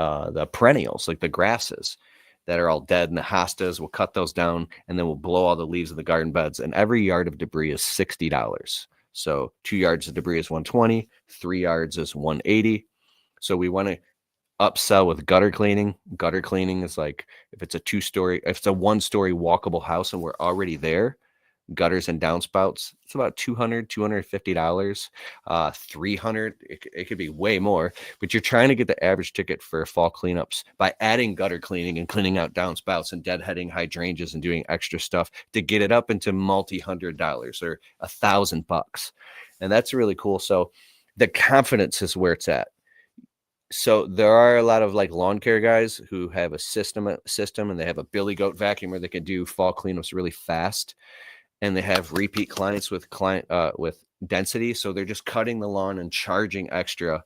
perennials, like the grasses that are all dead, and the hostas. We'll cut those down, and then we'll blow all the leaves of the garden beds. And every yard of debris is $60. So 2 yards of debris is 120, 3 yards is 180. So we want to upsell with gutter cleaning. Gutter cleaning is like if it's a 1-story walkable house and we're already there, gutters and downspouts, it's about $250. 300, it could be way more, but you're trying to get the average ticket for fall cleanups by adding gutter cleaning and cleaning out downspouts and deadheading hydrangeas and doing extra stuff to get it up into multi-$100 or $1,000. And that's really cool. So the confidence is where it's at. So there are a lot of like lawn care guys who have a system and they have a billy goat vacuum where they can do fall cleanups really fast, and they have repeat clients with density. So they're just cutting the lawn and charging extra,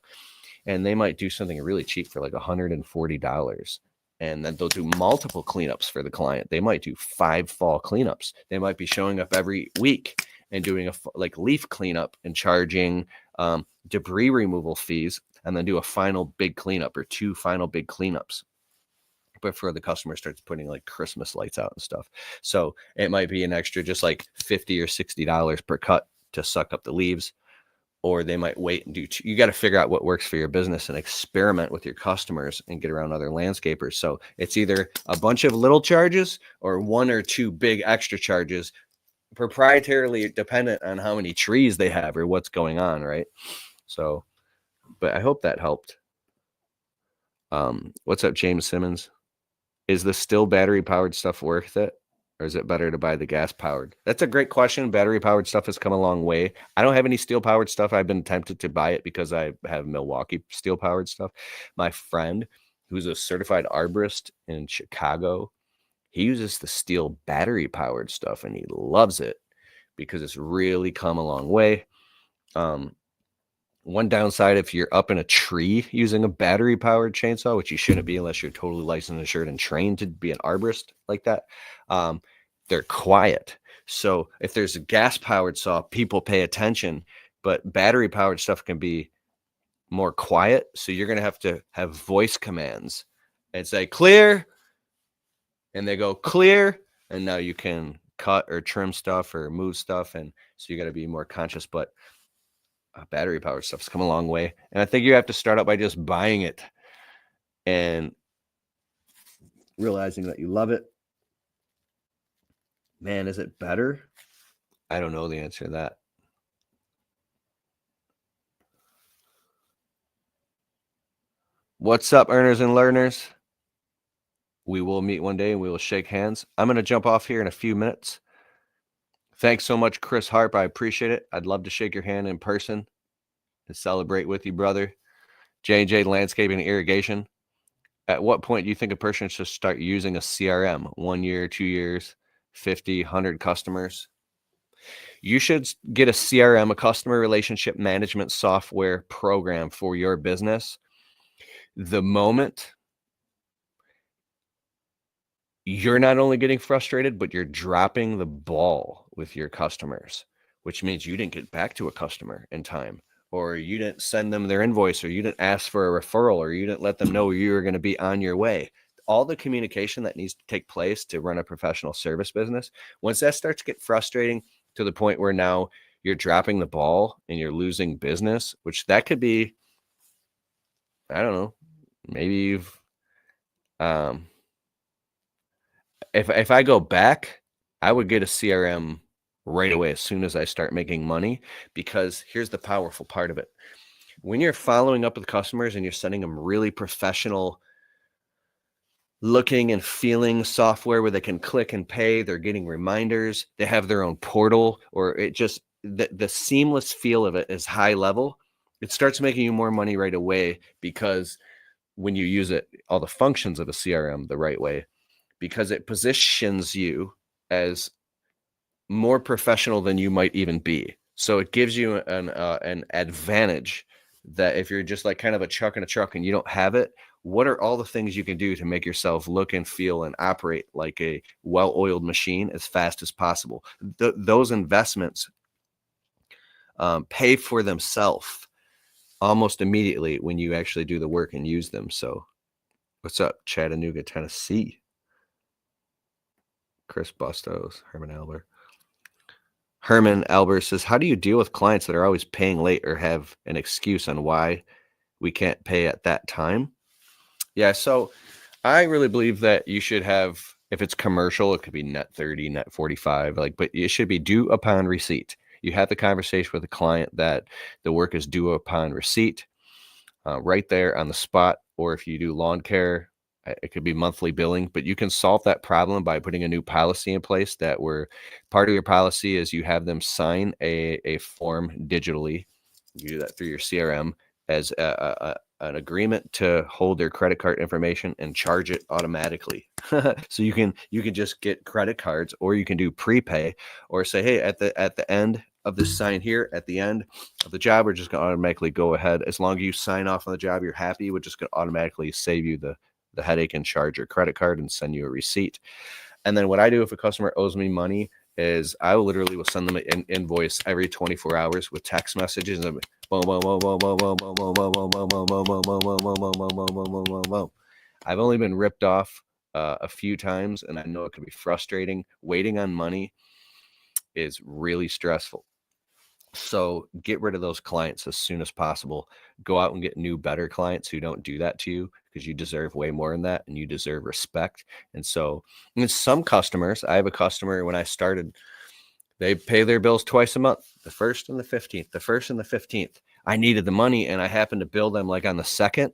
and they might do something really cheap for like $140. And then they'll do multiple cleanups for the client. They might do 5 fall cleanups. They might be showing up every week and doing a like leaf cleanup and charging debris removal fees, and then do a final big cleanup or 2 final big cleanups before the customer starts putting like Christmas lights out and stuff. So it might be an extra just like $50 or $60 per cut to suck up the leaves, or they might wait and you got to figure out what works for your business and experiment with your customers and get around other landscapers. So it's either a bunch of little charges or 1 or 2 big extra charges, proprietarily dependent on how many trees they have or what's going on, right? So, but I hope that helped. What's up, James Simmons? Is the still battery powered stuff worth it? or is it better to buy the gas powered? That's a great question. Battery powered stuff has come a long way. I don't have any steel powered stuff. I've been tempted to buy it because I have Milwaukee steel powered stuff. My friend, who's a certified arborist in Chicago, he uses the steel battery powered stuff and he loves it because it's really come a long way. One downside, if you're up in a tree using a battery powered chainsaw, which you shouldn't be unless you're totally licensed, insured, and trained to be an arborist like that, they're quiet. So if there's a gas powered saw, people pay attention, but battery powered stuff can be more quiet. So you're going to have voice commands and say clear, and they go clear, and now you can cut or trim stuff or move stuff. And so you got to be more conscious, but battery powered stuff's come a long way. And I think you have to start out by just buying it and realizing that you love it. Man, is it better? I don't know the answer to that. What's up, earners and learners? We will meet one day and we will shake hands. I'm going to jump off here in a few minutes. Thanks so much, Chris Harp. I appreciate it. I'd love to shake your hand in person and celebrate with you, brother. J&J Landscaping and Irrigation. At what point do you think a person should start using a CRM? 1 year, 2 years, 50, 100 customers? You should get a CRM, a customer relationship management software program for your business the moment you're not only getting frustrated, but you're dropping the ball with your customers, which means you didn't get back to a customer in time, or you didn't send them their invoice, or you didn't ask for a referral, or you didn't let them know you were going to be on your way. All the communication that needs to take place to run a professional service business, once that starts to get frustrating to the point where now you're dropping the ball and you're losing business, which that could be, I don't know, maybe you've, if I go back, I would get a CRM right away as soon as I start making money, because here's the powerful part of it. When you're following up with customers and you're sending them really professional looking and feeling software where they can click and pay, they're getting reminders, they have their own portal, or it just, the seamless feel of it is high level. It starts making you more money right away, because when you use it, all the functions of a CRM the right way, because it positions you as more professional than you might even be. So it gives you an advantage that if you're just like kind of a chuck in a truck and you don't have it, what are all the things you can do to make yourself look and feel and operate like a well-oiled machine as fast as possible? Those investments pay for themselves almost immediately when you actually do the work and use them. So what's up, Chattanooga, Tennessee? Chris Bustos, Herman Albert. Herman Albert says, how do you deal with clients that are always paying late or have an excuse on why we can't pay at that time? Yeah, so I really believe that you should have, if it's commercial, it could be net 30, net 45, but it should be due upon receipt. You have the conversation with the client that the work is due upon receipt, right there on the spot. Or if you do lawn care, it could be monthly billing, but you can solve that problem by putting a new policy in place that where part of your policy is you have them sign a form digitally. You do that through your CRM as an agreement to hold their credit card information and charge it automatically. So you can just get credit cards, or you can do prepay, or say, hey, at the end of this sign here, at the end of the job, we're just going to automatically go ahead. As long as you sign off on the job, you're happy. We're just going to automatically save you the headache and charge your credit card and send you a receipt. And then what I do if a customer owes me money is I literally will send them an invoice every 24 hours with text messages and I've only been ripped off a few times, and I know it can be frustrating. Waiting on money is really stressful. So get rid of those clients as soon as possible. Go out and get new, better clients who don't do that to you, because you deserve way more than that and you deserve respect. And so some customers, I have a customer when I started, they pay their bills twice a month, the 1st and the 15th, the 1st and the 15th. I needed the money and I happened to bill them like on the 2nd,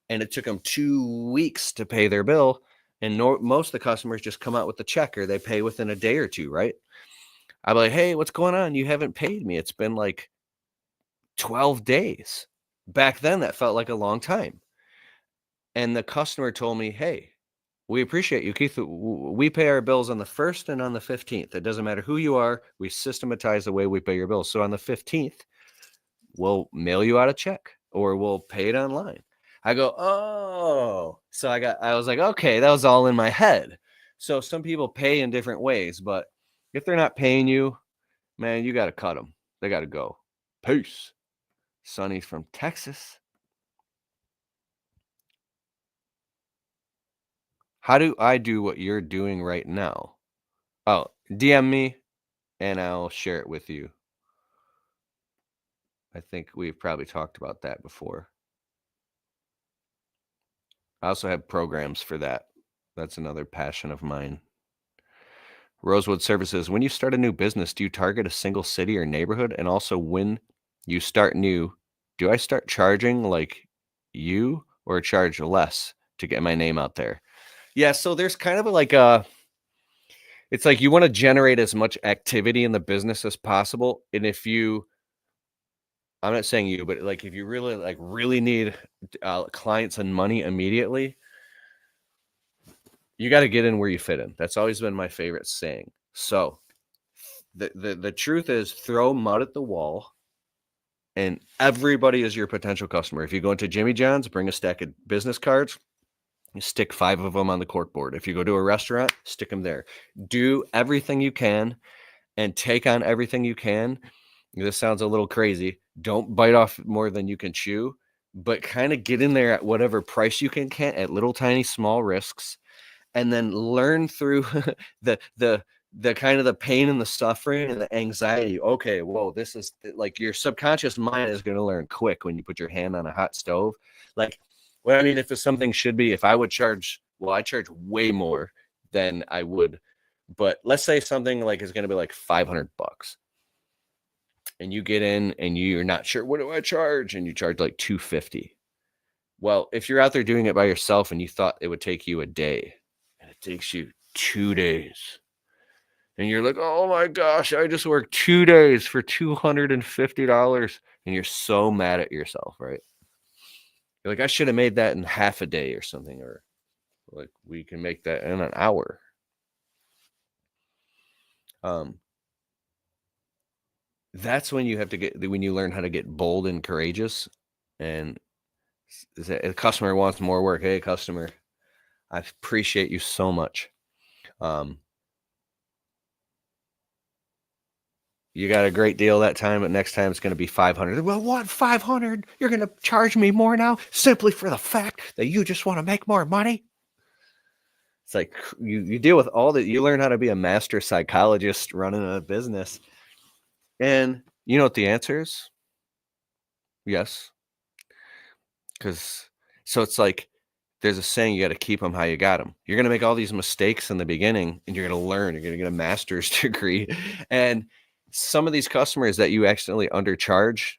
and it took them 2 weeks to pay their bill. And most of the customers just come out with the check or they pay within a day or two, right? I'm like, hey, what's going on? You haven't paid me. It's been like 12 days. Back then, that felt like a long time. And the customer told me, hey, we appreciate you, Keith. We pay our bills on the 1st and on the 15th. It doesn't matter who you are. We systematize the way we pay your bills. So on the 15th, we'll mail you out a check or we'll pay it online. I go, oh. So I was like, okay, that was all in my head. So some people pay in different ways, but if they're not paying you, man, you got to cut them. They got to go. Peace. Sonny's from Texas. How do I do what you're doing right now? Oh, DM me and I'll share it with you. I think we've probably talked about that before. I also have programs for that. That's another passion of mine. Rosewood Services. When you start a new business, do you target a single city or neighborhood? And also, when you start new, do I start charging like you or charge less to get my name out there? Yeah, so there's kind of like it's like you want to generate as much activity in the business as possible. And if you, I'm not saying you, but like if you really need clients and money immediately, you got to get in where you fit in. That's always been my favorite saying. So the truth is, throw mud at the wall and everybody is your potential customer. If you go into Jimmy John's, bring a stack of business cards, you stick 5 of them on the cork board. If you go to a restaurant, stick them there. Do everything you can and take on everything you can. This sounds a little crazy. Don't bite off more than you can chew, but kind of get in there at whatever price you can at little tiny small risks, and then learn through the kind of the pain and the suffering and the anxiety. Okay, whoa, this is like your subconscious mind is going to learn quick when you put your hand on a hot stove. Like, well, I mean, if it's something should be, if I would charge, well, I charge way more than I would, but let's say something like is going to be like $500 and you get in and you're not sure, what do I charge? And you charge like $250. Well, if you're out there doing it by yourself and you thought it would take you a day and it takes you 2 days and you're like, oh my gosh, I just worked 2 days for $250 and you're so mad at yourself, right? You're like, I should have made that in half a day or something, or like we can make that in an hour. That's when you have to when you learn how to get bold and courageous. And a customer wants more work. Hey, customer, I appreciate you so much. You got a great deal that time, but next time it's going to be 500. Well, what 500? You're going to charge me more now simply for the fact that you just want to make more money? It's like you deal with all that. You learn how to be a master psychologist running a business. And you know what the answer is? Yes. So it's like there's a saying, you got to keep them how you got them. You're going to make all these mistakes in the beginning and you're going to learn. You're going to get a master's degree. And some of these customers that you accidentally undercharge,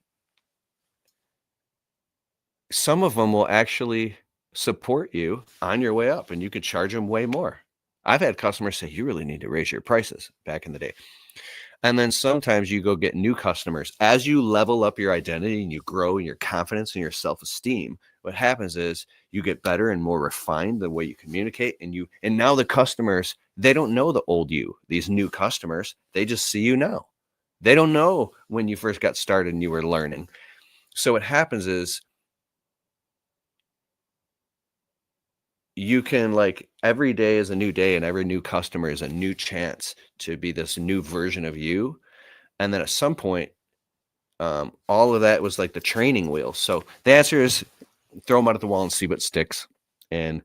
some of them will actually support you on your way up and you could charge them way more. I've had customers say, you really need to raise your prices back in the day. And then sometimes you go get new customers. As you level up your identity and you grow in your confidence and your self-esteem, what happens is you get better and more refined the way you communicate. And now the customers, they don't know the old you, these new customers, they just see you now. They don't know when you first got started and you were learning. So what happens is you can, like, every day is a new day and every new customer is a new chance to be this new version of you. And then at some point, all of that was like the training wheel. So the answer is throw them out at the wall and see what sticks, and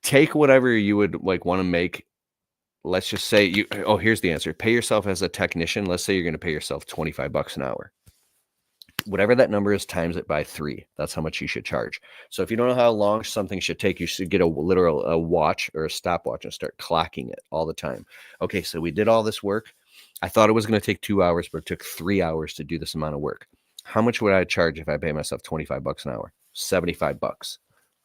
take whatever you would like want to make. Let's just say here's the answer. Pay yourself as a technician. Let's say you're going to pay yourself $25 an hour. Whatever that number is, times it by 3. That's how much you should charge. So if you don't know how long something should take, you should get a watch or a stopwatch and start clocking it all the time. Okay, so we did all this work. I thought it was going to take 2 hours, but it took 3 hours to do this amount of work. How much would I charge if I pay myself $25 an hour? $75.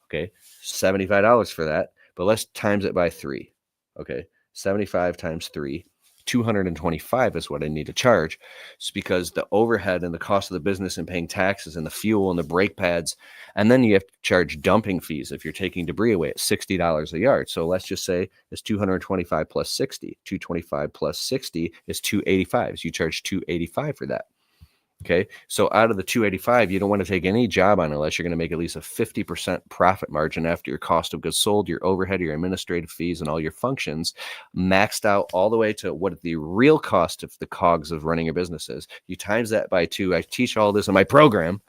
Okay, $75 for that, but let's times it by 3. Okay, 75 times 3, 225 is what I need to charge. It's because the overhead and the cost of the business and paying taxes and the fuel and the brake pads, and then you have to charge dumping fees if you're taking debris away at $60 a yard. So let's just say it's 225 plus 60. 225 plus 60 is 285. So you charge 285 for that. Okay, so out of the 285, you don't want to take any job on unless you're going to make at least a 50% profit margin after your cost of goods sold, your overhead, your administrative fees, and all your functions maxed out all the way to what the real cost of the cogs of running your business is. You times that by 2. I teach all this in my program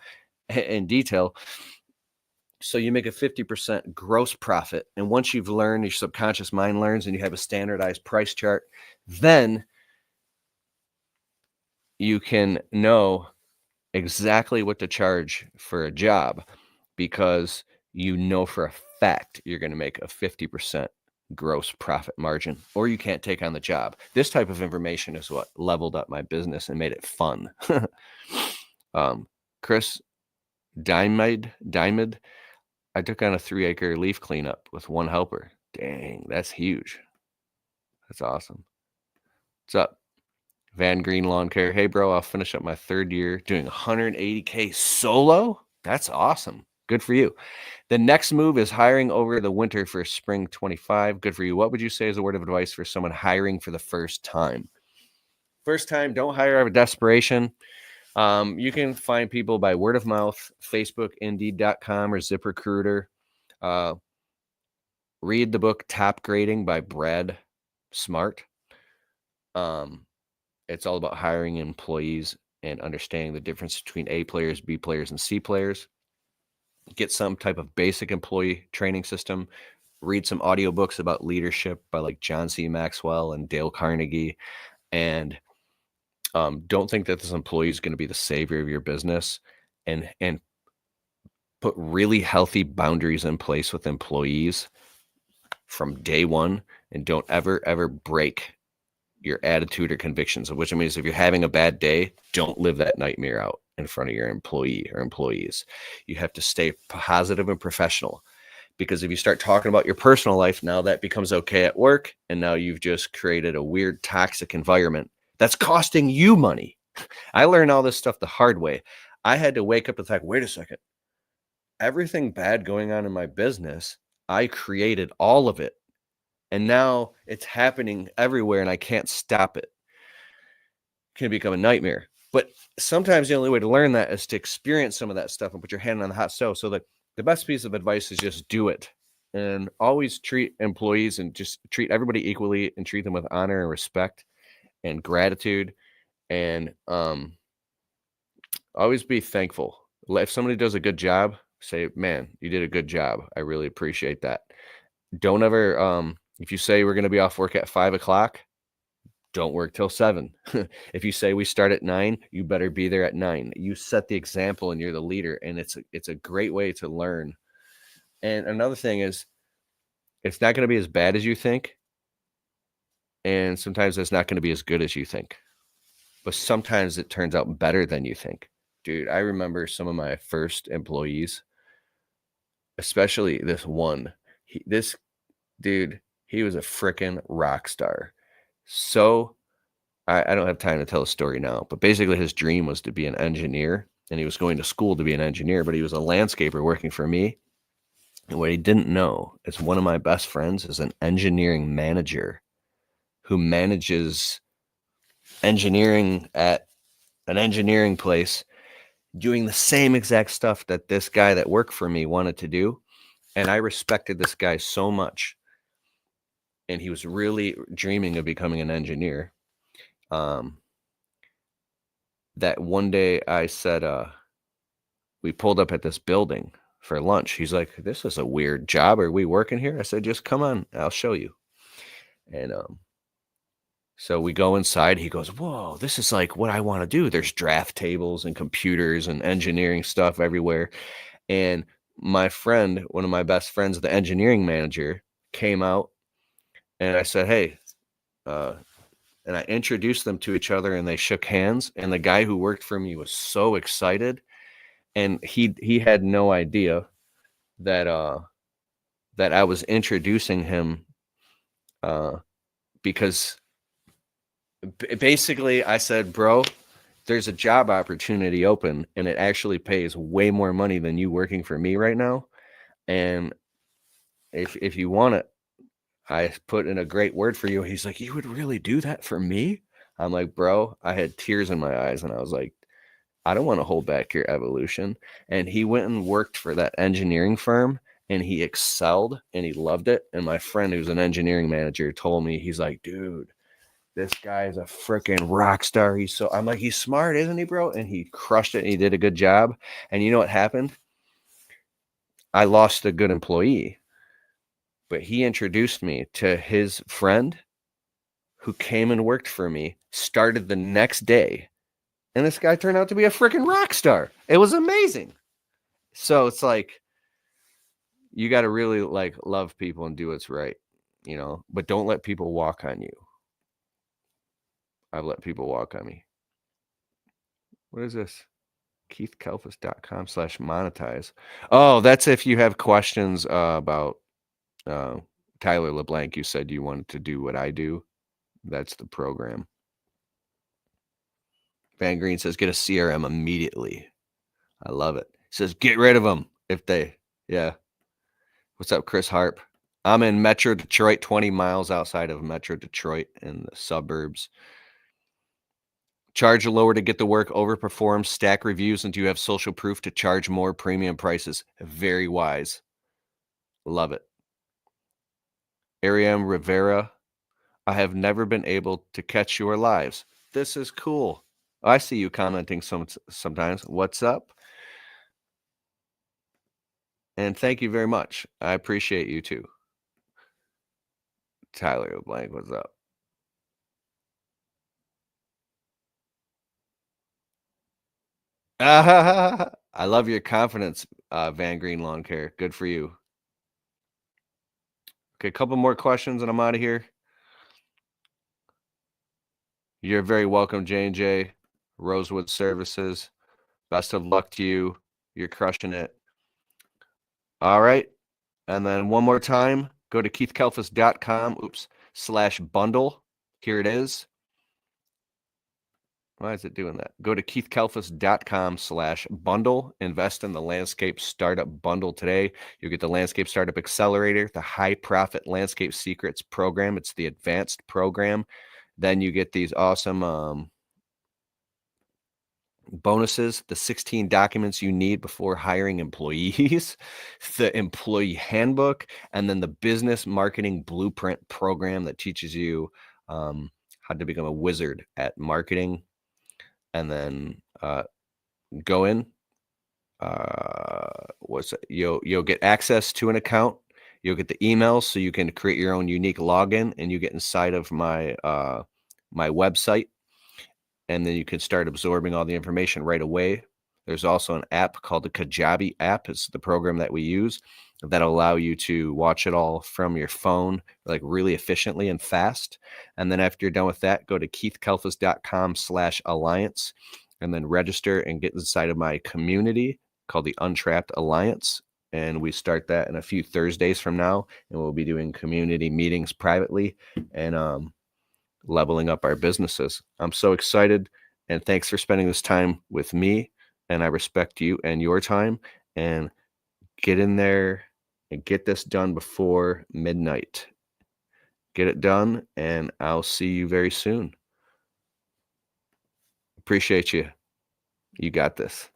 in detail. So you make a 50% gross profit. And once you've learned, your subconscious mind learns, and you have a standardized price chart, then you can know exactly what to charge for a job, because you know for a fact you're going to make a 50% gross profit margin, or you can't take on the job. This type of information is what leveled up my business and made it fun. Chris Diamond, I took on a 3-acre leaf cleanup with 1 helper. Dang, that's huge. That's awesome. What's up? Van Green Lawn Care. Hey, bro, I'll finish up my 3rd year doing 180K solo. That's awesome. Good for you. The next move is hiring over the winter for spring 25. Good for you. What would you say is a word of advice for someone hiring for the first time? First time, don't hire out of desperation. You can find people by word of mouth, Facebook, Indeed.com, or ZipRecruiter. Read the book Top Grading by Brad Smart. It's all about hiring employees and understanding the difference between A players, B players, and C players. Get some type of basic employee training system. Read some audiobooks about leadership by like John C. Maxwell and Dale Carnegie. And don't think that this employee is going to be the savior of your business. And put really healthy boundaries in place with employees from day one. And don't ever break your attitude or convictions, which means if you're having a bad day, don't live that nightmare out in front of your employee or employees. You have to stay positive and professional, because if you start talking about your personal life, now that becomes okay at work. And now you've just created a weird toxic environment that's costing you money. I learned all this stuff the hard way. I had to wake up and think, wait a second, everything bad going on in my business, I created all of it. And now it's happening everywhere and I can't stop it. It can become a nightmare. But sometimes the only way to learn that is to experience some of that stuff and put your hand on the hot stove. So the best piece of advice is just do it, and always treat employees and just treat everybody equally and treat them with honor and respect and gratitude. And always be thankful. If somebody does a good job, say, man, you did a good job. I really appreciate that. Don't ever, if you say we're going to be off work at 5:00, don't work till 7. If you say we start at 9, you better be there at 9. You set the example and you're the leader, and it's a great way to learn. And another thing is, it's not going to be as bad as you think, and sometimes it's not going to be as good as you think, but sometimes it turns out better than you think. Dude, I remember some of my first employees, especially this one. This dude, he was a freaking rock star. So I don't have time to tell the story now, but basically his dream was to be an engineer, and he was going to school to be an engineer, but he was a landscaper working for me. And what he didn't know is one of my best friends is an engineering manager who manages engineering at an engineering place, doing the same exact stuff that this guy that worked for me wanted to do. And I respected this guy so much. And he was really dreaming of becoming an engineer. That one day I said, we pulled up at this building for lunch. He's like, this is a weird job. Are we working here? I said, just come on, I'll show you. And so we go inside. He goes, whoa, this is like what I want to do. There's draft tables and computers and engineering stuff everywhere. And my friend, one of my best friends, the engineering manager, came out, and I said, hey, and I introduced them to each other, and they shook hands. And the guy who worked for me was so excited, and he had no idea that that I was introducing him uh because basically I said, "Bro, there's a job opportunity open and it actually pays way more money than you working for me right now. And if you want it, I put in a great word for you." He's like, "You would really do that for me?" I'm like, "Bro," I had tears in my eyes and I was like, "I don't want to hold back your evolution." And he went and worked for that engineering firm and he excelled and he loved it. And my friend who's an engineering manager told me, he's like, "Dude, this guy is a freaking rock star." I'm like, "He's smart, isn't he, bro?" And he crushed it and he did a good job. And you know what happened? I lost a good employee, but he introduced me to his friend who came and worked for me, started the next day. And this guy turned out to be a freaking rock star. It was amazing. So it's like, you got to really like love people and do what's right, but don't let people walk on you. I've let people walk on me. What is this? KeithKelfis.com/monetize. Oh, that's if you have questions about uh, Tyler LeBlanc. You said you wanted to do what I do. That's the program. Van Green says, "Get a CRM immediately." I love it. He says, "Get rid of them yeah." What's up, Chris Harp? I'm in Metro Detroit, 20 miles outside of Metro Detroit in the suburbs. Charge lower to get the work, overperform, stack reviews until you have social proof to charge more premium prices. Very wise. Love it. Ariam Rivera, I have never been able to catch your lives. This is cool. I see you commenting sometimes. What's up? And thank you very much. I appreciate you too. Tyler Blank, what's up? I love your confidence, Van Green Lawn Care. Good for you. Okay, a couple more questions and I'm out of here. You're very welcome, J&J, Rosewood Services. Best of luck to you. You're crushing it. All right. And then one more time, go to keithkelfis.com/bundle. Here it is. Why is it doing that? Go to keithkelfis.com/bundle. Invest in the Landscape Startup Bundle today. You'll get the Landscape Startup Accelerator, the High Profit Landscape Secrets program. It's the advanced program. Then you get these awesome bonuses, the 16 documents you need before hiring employees, the employee handbook, and then the business marketing blueprint program that teaches you how to become a wizard at marketing. And then go in. You'll get access to an account. You'll get the emails so you can create your own unique login, and you get inside of my my website, and then you can start absorbing all the information right away. There's also an app called the Kajabi app. It's the program that we use that'll allow you to watch it all from your phone, like really efficiently and fast. And then after you're done with that, go to keithkelfis.com/alliance and then register and get inside of my community called the Untrapped Alliance. And we start that in a few Thursdays from now. And we'll be doing community meetings privately and leveling up our businesses. I'm so excited. And thanks for spending this time with me. And I respect you and your time. And get in there and get this done before midnight. Get it done. And I'll see you very soon. Appreciate you. You got this.